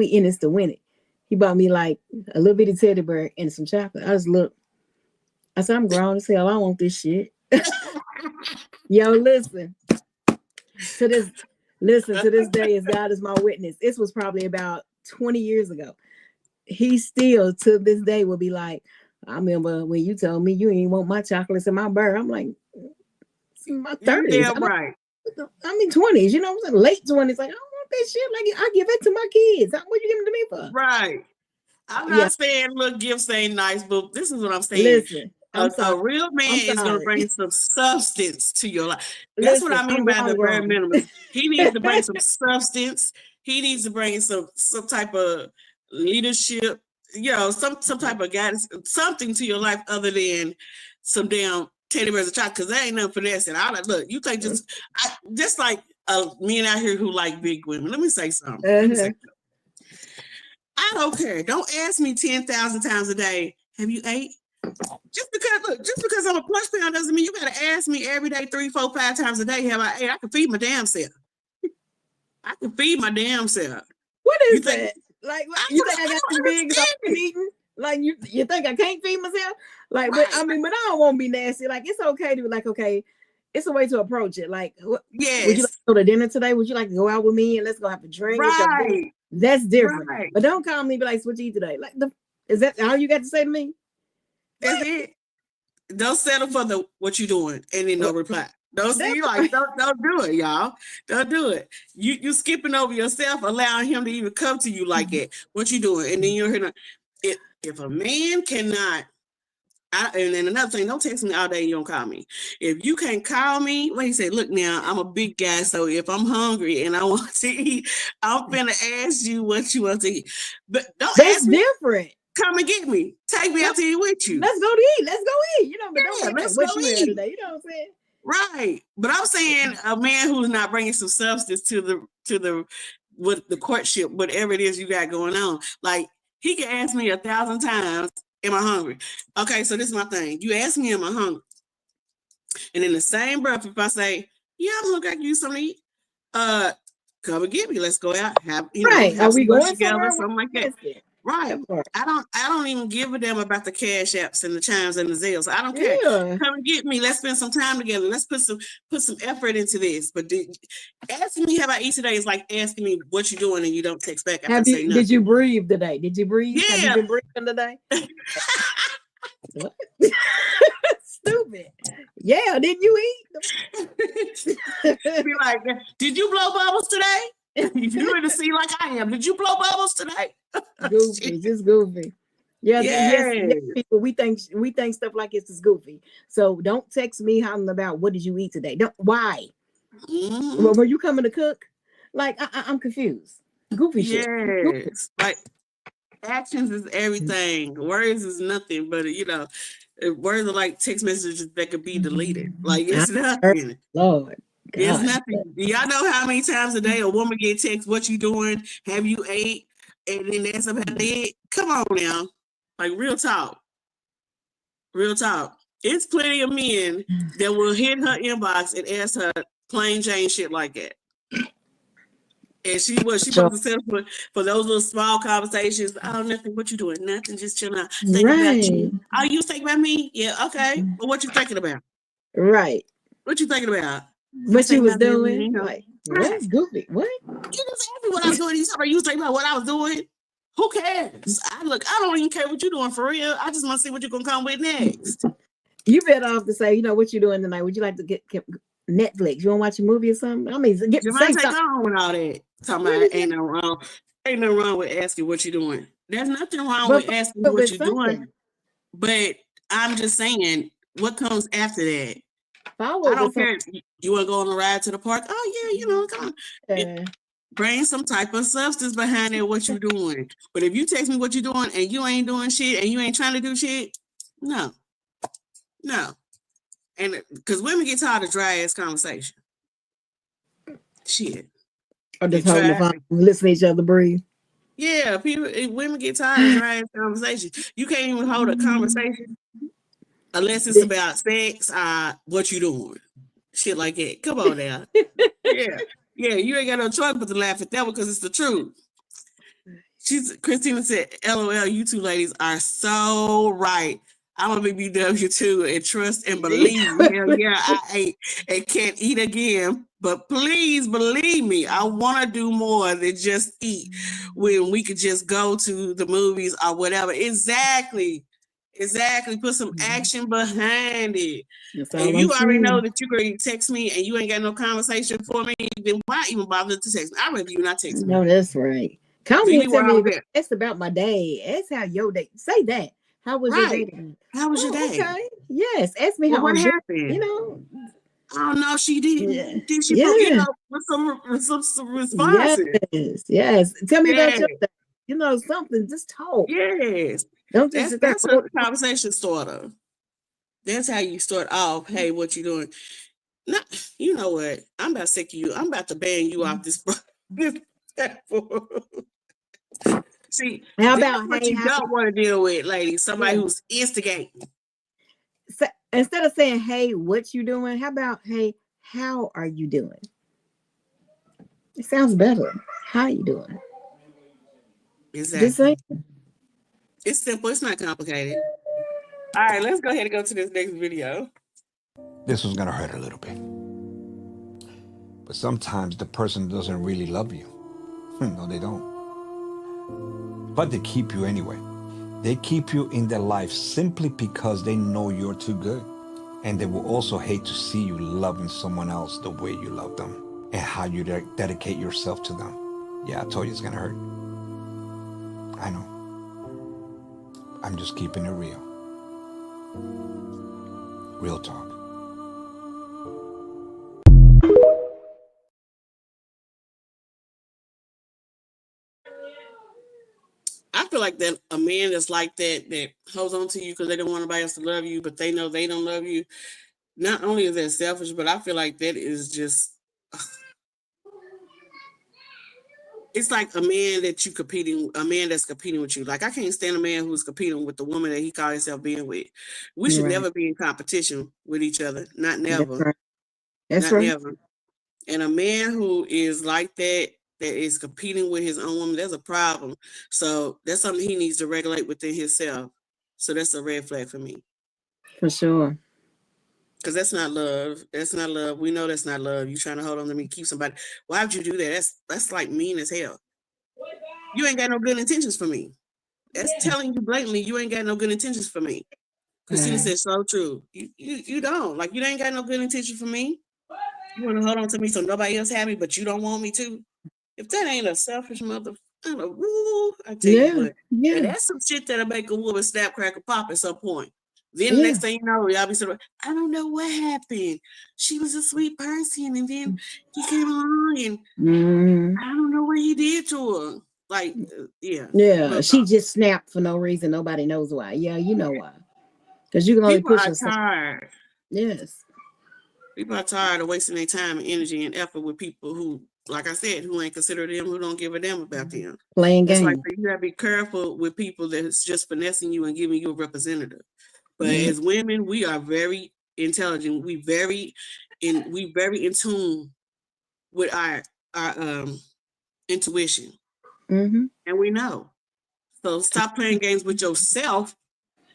in this to win it. He bought me like a little bitty teddy bear and some chocolate. I just looked. I said, I'm grown as hell. I want this shit. Yo, listen to this. Listen to this day, as God is my witness. This was probably about 20 years ago. He still to this day will be like, I remember when you told me you ain't want my chocolates and my burr. I'm like, it's in my 30s. Yeah, right. I'm in 20s, you know what I'm saying? Late 20s. Like, I don't want that shit. Like, I give it to my kids. What you giving to me for? Right. I'm not saying little gifts ain't nice, but this is what I'm saying. Listen, a real man is going to bring some substance to your life. That's what I mean by the bare minimum. He needs to bring some substance. He needs to bring some type of leadership, you know, some type of guidance, something to your life other than some damn teddy bears and chocolate, because that ain't nothing for that. And I like, look, you think just like men out here who like big women. Let me say something. I don't care. Don't ask me 10,000 times a day, have you ate? Just because I'm a plush pound doesn't mean you gotta ask me every day, 3, 4, 5 times a day, have I ate? I can feed my damn self. I can feed my damn self. What is that? Like, you think I got to be big and eating? Like, you think I can't feed myself? Like, but I don't want to be nasty. Like, it's okay to be like, okay, it's a way to approach it. Like, yes. Would you like to go to dinner today? Would you like to go out with me and let's go have a drink? Right. That's different. Right. But don't call me and be like, what you eat today? Like, is that all you got to say to me? That's it. Don't settle for what you doing and then no reply. Don't do it, y'all. Don't do it. You skipping over yourself, allowing him to even come to you like that. What you doing? And then you're gonna if a man cannot, and then another thing, don't text me all day, you don't call me. If you can't call me, what he said, look now, I'm a big guy, so if I'm hungry and I want to eat, I'm gonna ask you what you want to eat. But don't ask me. That's different. Come and get me. Take me out to eat with you. Let's go to eat. Let's go eat. You know, but don't let's what go you eat today. You know what I'm saying? Right. But I'm saying a man who's not bringing some substance to the with the courtship, whatever it is you got going on. Like, he can ask me 1,000 times, am I hungry? Okay, so this is my thing. You ask me, am I hungry? And in the same breath, if I say, yeah, I'm hungry, I can use something to eat. Come and get me. Let's go out. Have Are we going together, something like that. Right. I don't even give a damn about the cash apps and the chimes and the Zales. I don't care. Yeah. Come and get me. Let's spend some time together. Let's put some effort into this. But asking me how I eat today is like asking me what you're doing and you don't text back. Did you breathe today? Did you breathe? Yeah. Have you been breathing today? Stupid. Yeah, didn't you eat? Be like, did you blow bubbles today? You're in the sea like I am. Did you blow bubbles today? Goofy, just goofy. Yeah, yes, people. We think stuff like this is goofy. So don't text me hollering about what did you eat today. Why? Mm-hmm. Were you coming to cook? Like I'm confused. Goofy shit. Yes, goofy. Like actions is everything. Words is nothing. But words are like text messages that could be deleted. Like it's nothing. Lord. God. It's nothing. Y'all know how many times a day a woman get text, what you doing? Have you ate? And then that's about it. Come on now. Like real talk. Real talk. It's plenty of men that will hit her inbox and ask her plain Jane shit like that. And she supposed to settle for those little small conversations. Oh, nothing. What you doing? Nothing. Just chilling out. Thinking about you. Oh, you thinking about me? Yeah, okay. Well, what you thinking about? Right. What you thinking about? What you was doing? Like, that's goofy. What? You just asked me what I was doing. You was thinking about what I was doing. Who cares? I don't even care what you're doing for real. I just want to see what you're gonna come with next. You better off to say, you know, what you doing tonight? Would you like to get Netflix? You want to watch a movie or something? I mean, say something. On with all that. Talking about ain't no wrong. Ain't no wrong with asking what you're doing. There's nothing wrong with asking what you're doing. But I'm just saying, what comes after that? I don't care. You want to go on a ride to the park? Oh yeah, you know, come on. Bring some type of substance behind it. What you doing? But if you text me what you doing and you ain't doing shit and you ain't trying to do shit, no. And because women get tired of dry ass conversation. Shit. Or just holding the phone, listen to each other breathe. Yeah, women get tired of dry ass conversation. You can't even hold a conversation unless it's about sex, what you doing, shit like that. Come on now. Yeah, you ain't got no choice but to laugh at that one because it's the truth. Christina said, LOL, you two ladies are so right. I'm a BBW too, and trust and believe. Hell yeah, I ate and can't eat again. But please believe me, I want to do more than just eat when we could just go to the movies or whatever. Exactly. Put some action behind it. If you already know that you're going to text me and you ain't got no conversation for me, then why even bother to text me? I'd rather you not text me. No, that's right. Call me and tell me it's about my day. Ask how your day. Say that. How was your day? How was your day? Okay. Yes. Ask me how what happened. You know. I don't know if she did. Yeah. Did she put, you know, with some responses? Yes. Tell me about your day. You know, something. Just talk. Yes. Don't just that's a conversation starter. That's how you start off. Hey, what you doing? No, you know what? I'm about to sick of you. I'm about to ban you off this platform. See, how about what you don't want to deal with, ladies? Somebody who's instigating. So, instead of saying, "Hey, what you doing?" How about, "Hey, how are you doing?" It sounds better. How you doing? Exactly. It's simple. It's not complicated. All right, let's go ahead and go to this next video. This one's gonna hurt a little bit. But sometimes the person doesn't really love you. No, they don't. But they keep you anyway. They keep you in their life simply because they know you're too good. And they will also hate to see you loving someone else the way you love them and how you dedicate yourself to them. Yeah, I told you it's gonna hurt. I know. I'm just keeping it real. Real talk. I feel like that a man that's like that holds on to you because they don't want nobody else to love you, but they know they don't love you. Not only is that selfish, but I feel like that is just, it's like a man that's competing with you. Like I can't stand a man who's competing with the woman that he calls himself being with. We should never be in competition with each other. Not never. That's right. Never. And a man who is like that is competing with his own woman, there's a problem. So that's something he needs to regulate within himself. So that's a red flag for me. For sure. Because that's not love. That's not love. We know that's not love. You trying to hold on to me, keep somebody. Why would you do that? That's like mean as hell. You ain't got no good intentions for me. That's telling you blatantly you ain't got no good intentions for me. Christina said so true. You don't. Like you ain't got no good intentions for me. You want to hold on to me so nobody else have me, but you don't want me to. If that ain't a selfish mother, I tell you what. And that's some shit that'll make a woman snap, crack, or pop at some point. Then the next thing you know, y'all be saying, I don't know what happened. She was a sweet person, and then he came along, and I don't know what he did to her. Like, yeah, she just snapped for no reason. Nobody knows why. Yeah, you know why. Because you can only push yourself. Tired. Yes. People are tired of wasting their time and energy and effort with people who, like I said, who ain't consider them, who don't give a damn about them. Playing games. Like you gotta be careful with people that's just finessing you and giving you a representative. But as women, we are very intelligent. We very in tune with our intuition, and we know. So stop playing games with yourself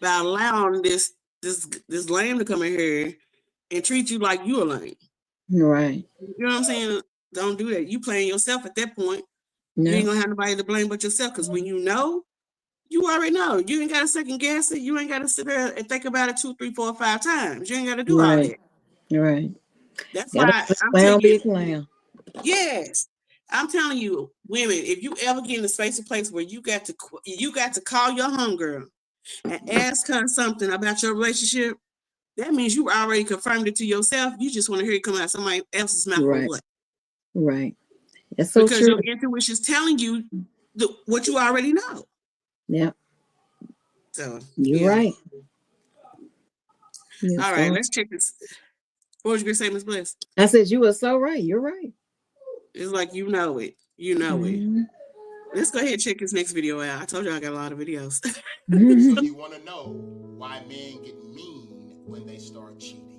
by allowing this lame to come in here and treat you like you're a lame. Right. You know what I'm saying? Don't do that. You playing yourself at that point. You ain't gonna have nobody to blame but yourself. Because when you know, you already know. You ain't got to second guess it. You ain't got to sit there and think about it 2, 3, 4, 5 times. You ain't got to do all that. Right. That's why I'm telling you. Yes. I'm telling you, women, if you ever get in a space or place where you got to call your homegirl and ask her something about your relationship, that means you already confirmed it to yourself. You just want to hear it come out of somebody else's mouth. Right. Right. That's so because true. Your intuition is telling you what you already know. Yeah. So you're right. All right, let's check this. What was you gonna say, Ms. Bliss? I said you were so right. You're right. It's like you know it. You know it. Let's go ahead and check this next video out. I told you I got a lot of videos. So you want to know why men get mean when they start cheating.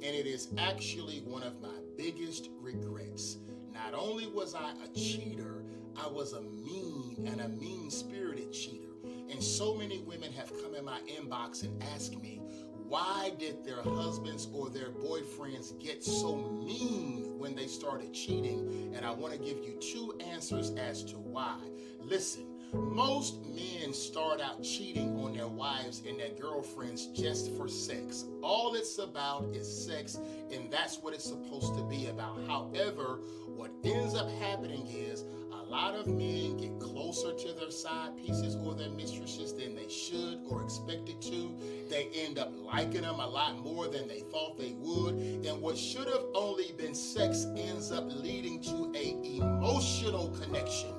And it is actually one of my biggest regrets. Not only was I a cheater, I was a mean-spirited cheater. And so many women have come in my inbox and asked me, why did their husbands or their boyfriends get so mean when they started cheating? And I want to give you 2 answers as to why. Listen, most men start out cheating on their wives and their girlfriends just for sex. All it's about is sex, and that's what it's supposed to be about. However, what ends up happening is a lot of men get closer to their side pieces or their mistresses than they should or expected to. They end up liking them a lot more than they thought they would. And what should have only been sex ends up leading to an emotional connection.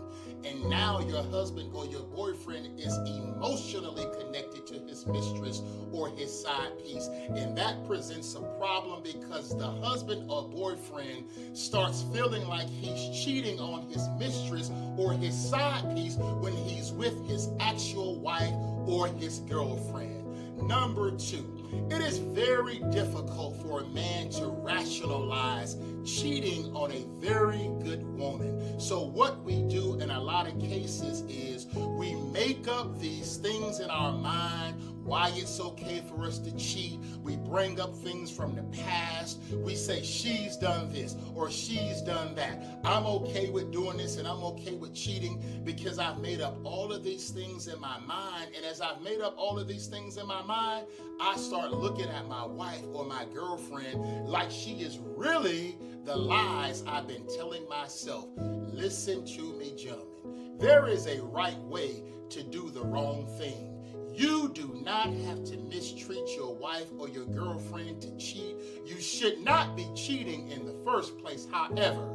And now your husband or your boyfriend is emotionally connected to his mistress or his side piece. And that presents a problem because the husband or boyfriend starts feeling like he's cheating on his mistress or his side piece when he's with his actual wife or his girlfriend. Number 2, it is very difficult for a man to rationalize cheating on a very good woman. So what we do in a lot of cases is we make up these things in our mind why it's okay for us to cheat. We bring up things from the past. We say she's done this or she's done that. I'm okay with doing this and I'm okay with cheating because I've made up all of these things in my mind. And as I've made up all of these things in my mind, I start looking at my wife or my girlfriend like she is really the lies I've been telling myself. Listen to me, gentlemen. There is a right way to do the wrong thing. You do not have to mistreat your wife or your girlfriend to cheat. You should not be cheating in the first place. However,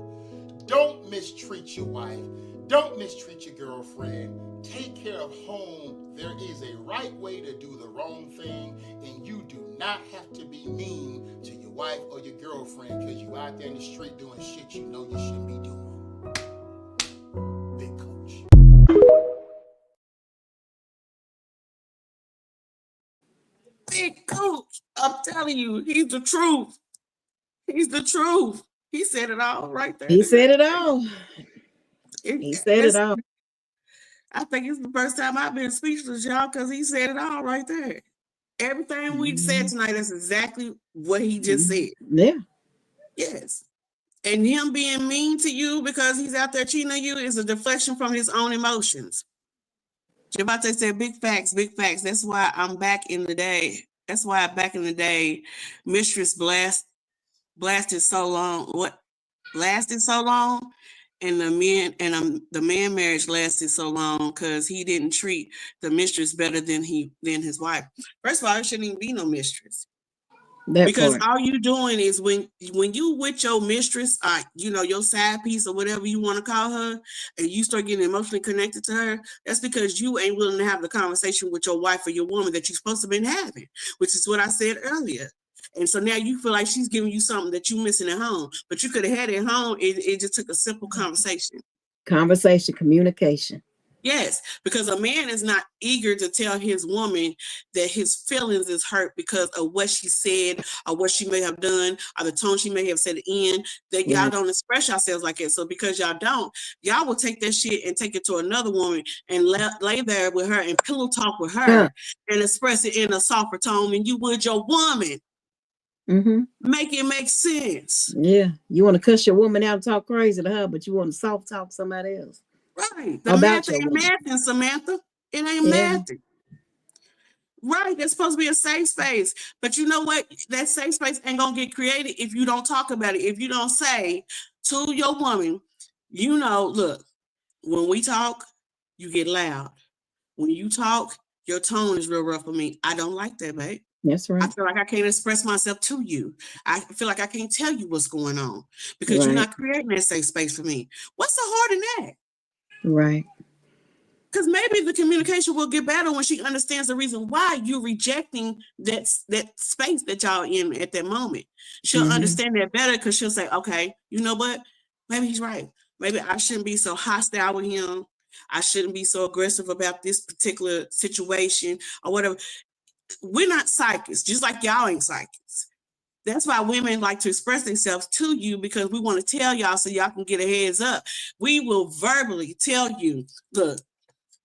don't mistreat your wife. Don't mistreat your girlfriend. Take care of home. There is a right way to do the wrong thing, and you do not have to be mean to your wife or your girlfriend because you out there in the street doing shit you know you shouldn't be doing. Big Coach. Big Coach, I'm telling you, he's the truth. He's the truth. He said it all right there. He said it all. He said it all. I think it's the first time I've been speechless, y'all, because he said it all right there. Everything we said tonight is exactly what he just said. Yeah. Yes. And him being mean to you because he's out there cheating on you is a deflection from his own emotions. Javante said, big facts, big facts. That's why I'm back in the day. That's why back in the day, mistress blasted so long. Lasted so long? And the man marriage lasted so long because he didn't treat the mistress better than his wife. First of all, there shouldn't even be no mistress. Because all you doing is when you with your mistress, your side piece or whatever you want to call her, and you start getting emotionally connected to her, that's because you ain't willing to have the conversation with your wife or your woman that you're supposed to have been having, which is what I said earlier. And so now you feel like she's giving you something that you're missing at home, but you could have had it at home. It just took a simple conversation. Communication. Yes, because a man is not eager to tell his woman that his feelings is hurt because of what she said or what she may have done or the tone she may have said in, that y'all don't express yourselves like that. So because y'all don't, y'all will take that shit and take it to another woman and lay there with her and pillow talk with her and express it in a softer tone than you would your woman. Make it make sense. Yeah, you want to cuss your woman out and talk crazy to her, but you want to soft talk somebody else. Right. The math ain't mathing, Samantha. It ain't mathing. Right. There's supposed to be a safe space. But you know what? That safe space ain't going to get created if you don't talk about it. If you don't say to your woman, look, when we talk, you get loud. When you talk, your tone is real rough for me. I don't like that, babe. That's right. I feel like I can't express myself to you. I feel like I can't tell you what's going on because you're not creating that safe space for me. What's so hard in that? Right. Because maybe the communication will get better when she understands the reason why you're rejecting that space that y'all in at that moment. She'll understand that better because she'll say, okay, you know what? Maybe he's right. Maybe I shouldn't be so hostile with him. I shouldn't be so aggressive about this particular situation or whatever. We're not psychics, just like y'all ain't psychics. That's why women like to express themselves to you because we want to tell y'all so y'all can get a heads up. We will verbally tell you, look,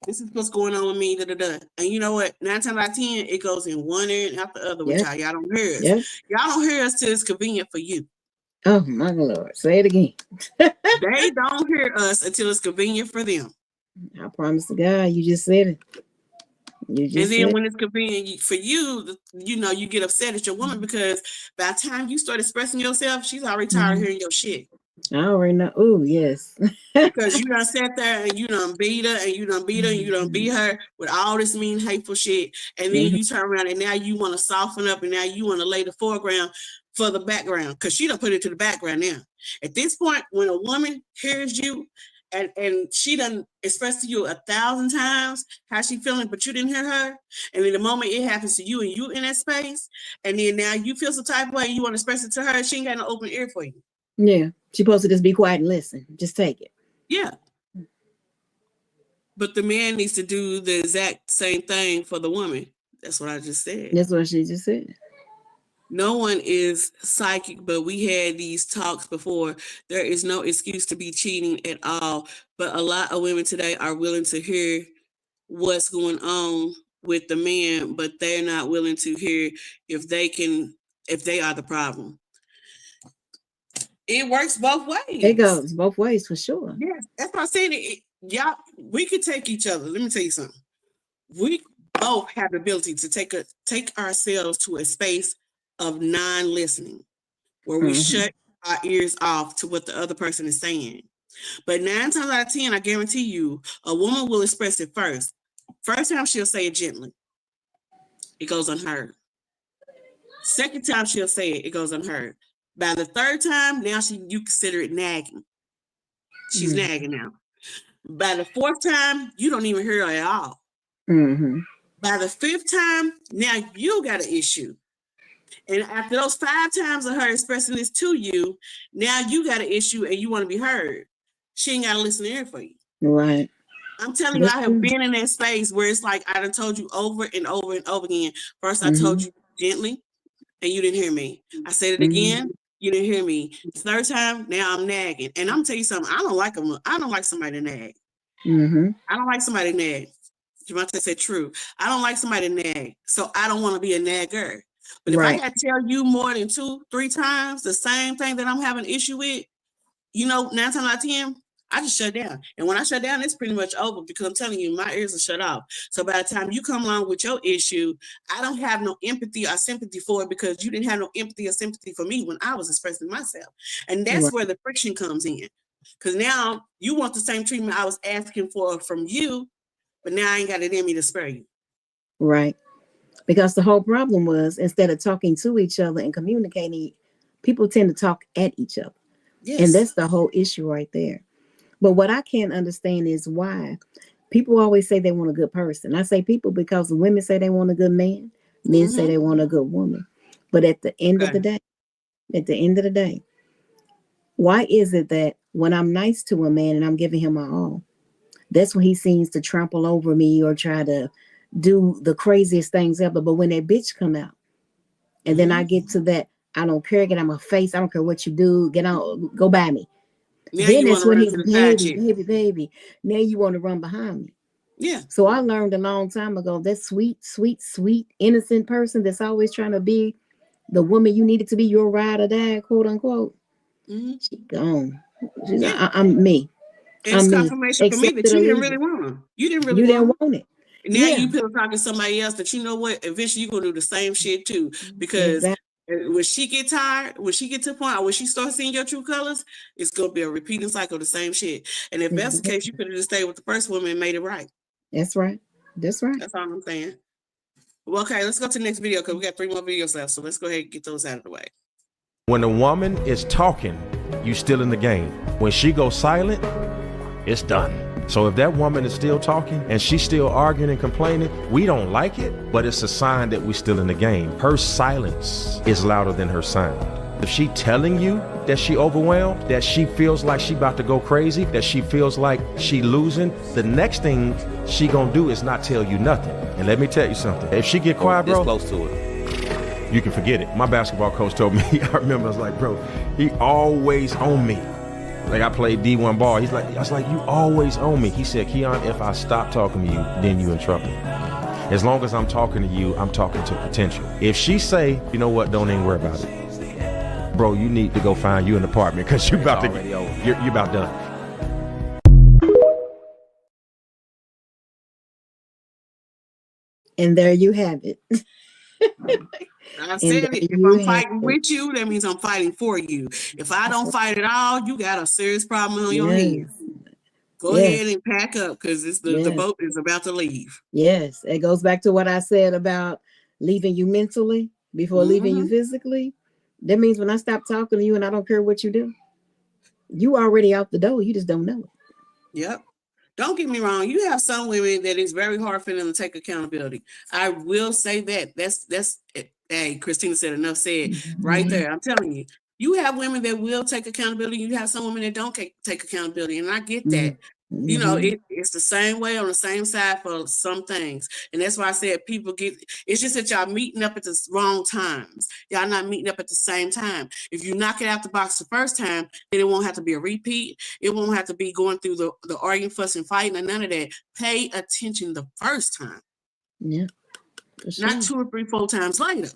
This is what's going on with me, da-da-da. And you know what? 9 times out of 10, it goes in one ear and out the other with y'all. Y'all don't hear us. Yep. Y'all don't hear us till it's convenient for you. Oh my Lord. Say it again. They don't hear us until it's convenient for them. I promise to God, you just said it. You just and then said when it's convenient for you, you know, you get upset at your woman because by the time you start expressing yourself, she's already tired of hearing your shit. I already know. Oh, yes. Because you done sat there and you done beat her and you done beat her and you done beat her with all this mean, hateful shit. And then you turn around and now you want to soften up and now you want to lay the foreground for the background because she done put it to the background now. At this point, when a woman hears you and she done expressed to you 1,000 times how she feeling, but you didn't hear her. And then the moment it happens to you and you in that space, and then now you feel some type of way, you want to express it to her, she ain't got no open ear for you. Yeah. She's supposed to just be quiet and listen. Just take it. Yeah. But the man needs to do the exact same thing for the woman. That's what I just said. That's what she just said. No one is psychic, but we had these talks before. There is no excuse to be cheating at all. But a lot of women today are willing to hear what's going on with the man, but they're not willing to hear if they are the problem. It works both ways. It goes both ways for sure. Yes, that's what I'm saying. Y'all, we could take each other. Let me tell you something. We both have the ability to take ourselves to a space of non-listening, where we shut our ears off to what the other person is saying. But 9 times out of 10, I guarantee you, a woman will express it first. First time she'll say it gently. It goes unheard. Second time she'll say it, it goes unheard. By the third time, now you consider it nagging. She's nagging now. By the fourth time, you don't even hear her at all. By the fifth time, now you got an issue. And after those 5 times of her expressing this to you, now you got an issue and you want to be heard. She ain't got to listen to her for you. Right. I'm telling you, I have been in that space where it's like I done told you over and over and over again. First, I told you gently, and you didn't hear me. I said it again, you didn't hear me. Third time, now I'm nagging. And I'm tell you something, I don't like somebody to nag. I don't like somebody to nag. Javante said true. I don't like somebody to nag. So I don't want to be a nagger. But if I got to tell you more than 2-3 times the same thing that I'm having an issue with, you know, 9 times out of 10, I just shut down. And when I shut down, it's pretty much over because I'm telling you, my ears are shut off. So by the time you come along with your issue, I don't have no empathy or sympathy for it because you didn't have no empathy or sympathy for me when I was expressing myself. And that's where the friction comes in. Because now you want the same treatment I was asking for from you, but now I ain't got it in me to spare you. Right. Because the whole problem was instead of talking to each other and communicating, people tend to talk at each other. Yes. And that's the whole issue right there. But what I can't understand is why people always say they want a good person. I say people because the women say they want a good man. Men say they want a good woman. But at the end of the day, why is it that when I'm nice to a man and I'm giving him my all, that's when he seems to trample over me or try to do the craziest things ever? But when that bitch come out and then I get to that, I don't care, get on my face, I don't care what you do, get on, go by me. Now then that's when he's baby. Now you want to run behind me. Yeah. So I learned a long time ago that sweet, innocent person that's always trying to be the woman you needed to be, your ride or die, quote unquote. She gone. She's I'm me. It's confirmation for me that you didn't really want her. You didn't really want it. Now you pillow talking to somebody else that you know what, eventually you're gonna do the same shit too. Because when she get tired, when she get to the point, or when she starts seeing your true colors, it's gonna be a repeating cycle of the same shit. And if that's the case, you could have just stayed with the first woman and made it right. That's right. That's right. That's all I'm saying. Well, okay, let's go to the next video because we got 3 more videos left. So let's go ahead and get those out of the way. When a woman is talking, you still in the game. When she goes silent, it's done. So if that woman is still talking and she's still arguing and complaining, we don't like it, but it's a sign that we're still in the game. Her silence is louder than her sound. If she telling you that she overwhelmed, that she feels like she about to go crazy, that she feels like she losing, the next thing she gonna do is not tell you nothing. And let me tell you something. If she get quiet, bro, close to it, you can forget it. My basketball coach told me, I remember, I was like, bro, he always on me. Like I played D1 ball. He's like, I was like, you always own me. He said, Keon, if I stop talking to you, then you in trouble. As long as I'm talking to you, I'm talking to potential. If she say, you know what, don't even worry about it. Bro, you need to go find you an apartment because you're about you're about done. And there you have it. I said it. If I'm fighting with you, that means I'm fighting for you. If I don't fight at all, you got a serious problem on your hands. Go ahead and pack up because the boat is about to leave. Yes, it goes back to what I said about leaving you mentally before leaving you physically. That means when I stop talking to you and I don't care what you do, you already out the door. You just don't know it. Yep. Don't get me wrong. You have some women that it's very hard for them to take accountability. I will say that. That's hey, Christina said enough said right there. I'm telling you. You have women that will take accountability. You have some women that don't take accountability. And I get that. You know, it's the same way on the same side for some things. And that's why I said people it's just that y'all meeting up at the wrong times. Y'all not meeting up at the same time. If you knock it out the box the first time, then it won't have to be a repeat. It won't have to be going through the arguing, fussing, fighting, and none of that. Pay attention the first time. Yeah. Sure. Not 2 or 3, 4 times later.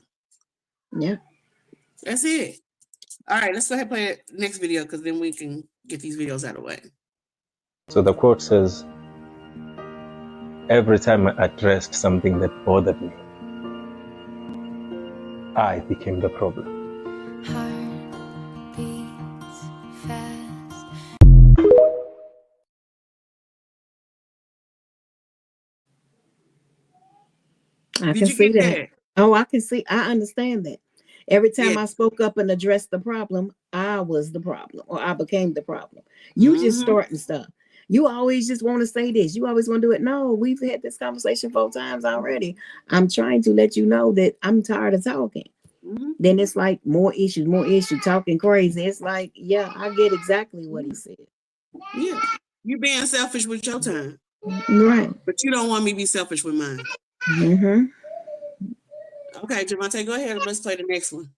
Yeah. That's it. All right, let's go ahead and play the next video because then we can get these videos out of the way. So the quote says, every time I addressed something that bothered me, I became the problem. Heart beats fast. I can see that. Oh, I can see. I understand that. Every time I spoke up and addressed the problem, I was the problem or I became the problem. You just starting stuff. You always just want to say this. You always want to do it. No, we've had this conversation 4 times already. I'm trying to let you know that I'm tired of talking. Then it's like more issues, talking crazy. It's like, yeah, I get exactly what he said. Yeah. You being selfish with your time. Right. But you don't want me to be selfish with mine. Okay, Javante, go ahead and let's play the next one.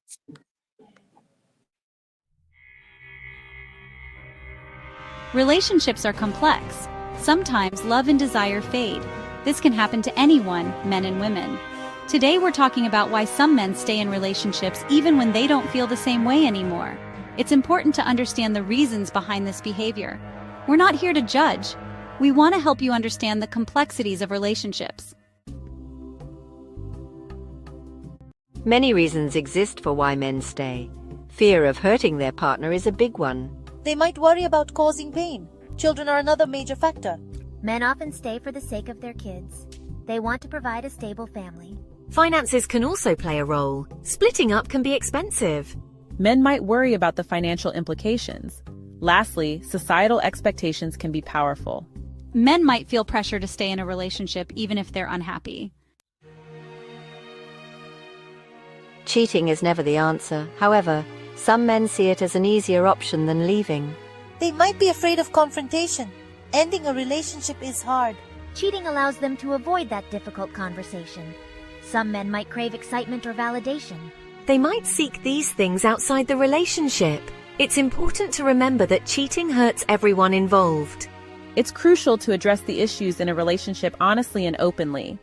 Relationships are complex. Sometimes love and desire fade. This can happen to anyone, men and women. Today we're talking about why some men stay in relationships even when they don't feel the same way anymore. It's important to understand the reasons behind this behavior. We're not here to judge. We want to help you understand the complexities of relationships. Many reasons exist for why men stay. Fear of hurting their partner is a big one. They might worry about causing pain. Children are another major factor. Men often stay for the sake of their kids. They want to provide a stable family. Finances can also play a role. Splitting up can be expensive. Men might worry about the financial implications. Lastly, societal expectations can be powerful. Men might feel pressure to stay in a relationship even if they're unhappy. Cheating is never the answer. However, some men see it as an easier option than leaving. They might be afraid of confrontation. Ending a relationship is hard. Cheating allows them to avoid that difficult conversation. Some men might crave excitement or validation. They might seek these things outside the relationship. It's important to remember that cheating hurts everyone involved. It's crucial to address the issues in a relationship honestly and openly.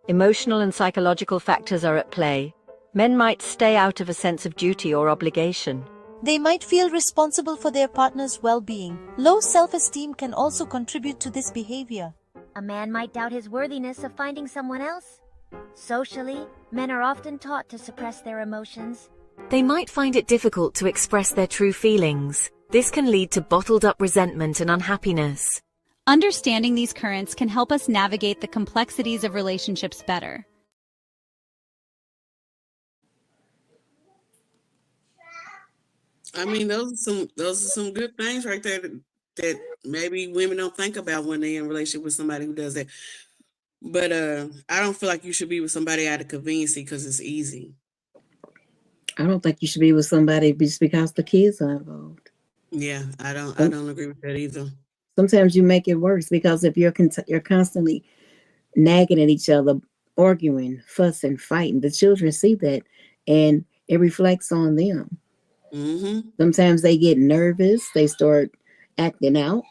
Emotional and psychological factors are at play. Men might stay out of a sense of duty or obligation. They might feel responsible for their partner's well-being. Low self-esteem can also contribute to this behavior. A man might doubt his worthiness of finding someone else. Socially, men are often taught to suppress their emotions. They might find it difficult to express their true feelings. This can lead to bottled up resentment and unhappiness. Understanding these currents can help us navigate the complexities of relationships better. I mean, those are some good things right there that maybe women don't think about when they're in a relationship with somebody who does that. But I don't feel like you should be with somebody out of convenience because it's easy. I don't think you should be with somebody just because the kids are involved. Yeah, I don't agree with that either. Sometimes you make it worse because if you're constantly nagging at each other, arguing, fussing, fighting, the children see that and it reflects on them. Sometimes they get nervous. They start acting out.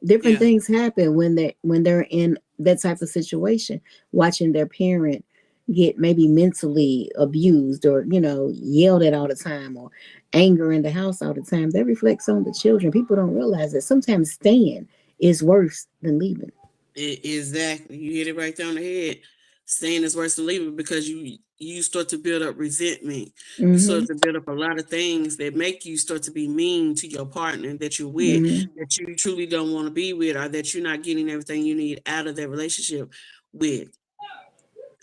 Different things happen when they're in that type of situation, watching their parent get maybe mentally abused or, yelled at all the time, or anger in the house all the time. That reflects on the children. People don't realize that sometimes staying is worse than leaving. Exactly. You hit it right there on the head. Staying is worse than leaving, because you start to build up resentment. You start to build up a lot of things that make you start to be mean to your partner that you're with, that you truly don't want to be with, or that you're not getting everything you need out of that relationship with.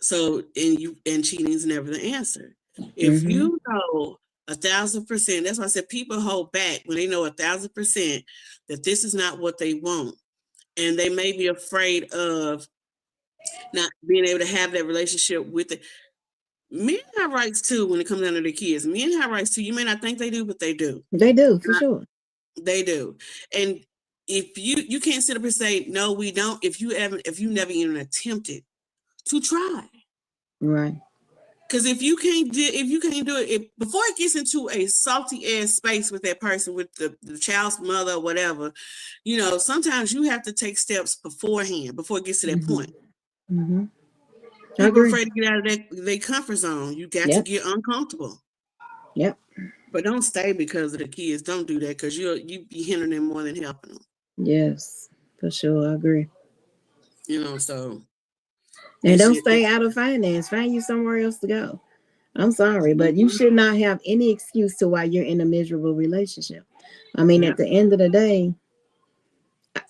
So, and cheating is never the answer. If you know 1,000%, that's why I said people hold back when they know 1,000% that this is not what they want. And they may be afraid of not being able to have that relationship with it. Men have rights too when it comes down to their kids. Men have rights too. You may not think they do, but they do. They do, for sure. They do. And if you can't sit up and say, no, we don't, if you never even attempted to try. Right. Because if you can't do it, before it gets into a salty ass space with that person, with the child's mother or whatever, sometimes you have to take steps beforehand before it gets to that point. People are afraid to get out of their comfort zone. You got to get uncomfortable. Yep. But don't stay because of the kids. Don't do that, because you be hindering them more than helping them. Yes, for sure. I agree. So. And don't stay out of finance. Find you somewhere else to go. I'm sorry, but you should not have any excuse to why you're in a miserable relationship. I mean, at the end of the day,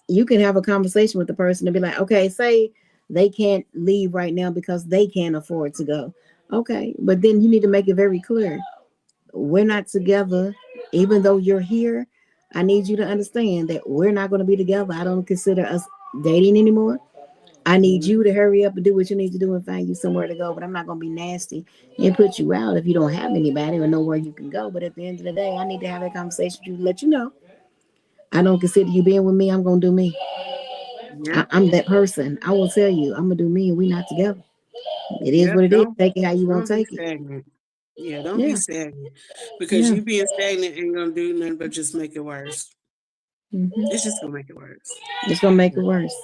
you can have a conversation with the person and be like, okay, say they can't leave right now because they can't afford to go. Okay, but then you need to make it very clear. We're not together. Even though you're here, I need you to understand that we're not going to be together. I don't consider us dating anymore. I need you to hurry up and do what you need to do and find you somewhere to go. But I'm not going to be nasty and put you out if you don't have anybody or know where you can go. But at the end of the day, I need to have that conversation with you to let you know I don't consider you being with me. I'm going to do me. I'm that person. I will tell you, I'm going to do me, and we're not together. It is what it is. Take it how you want to take it. Yeah, don't be stagnant, because you being stagnant ain't going to do nothing but just make it worse. It's just going to make it worse. It's going to make it worse.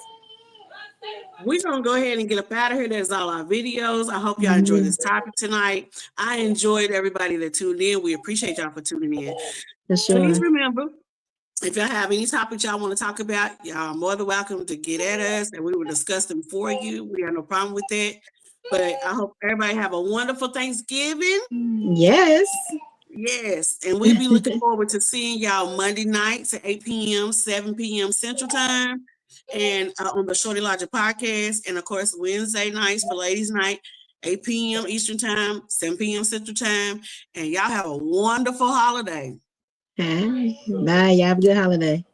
We're going to go ahead and get up out of here. That's all our videos. I hope y'all enjoyed this topic tonight. I enjoyed everybody that tuned in. We appreciate y'all for tuning in. For sure. Please remember, if y'all have any topics y'all want to talk about, y'all are more than welcome to get at us, and we will discuss them for you. We have no problem with that. But I hope everybody have a wonderful Thanksgiving. Yes. Yes. And we'll be looking forward to seeing y'all Monday nights at 8 p.m., 7 p.m. Central Time, and on the Shorty Logic podcast. And of course, Wednesday nights for Ladies Night, 8 p.m. Eastern Time, 7 p.m. Central Time. And y'all have a wonderful holiday. Bye. Y'all have a good holiday.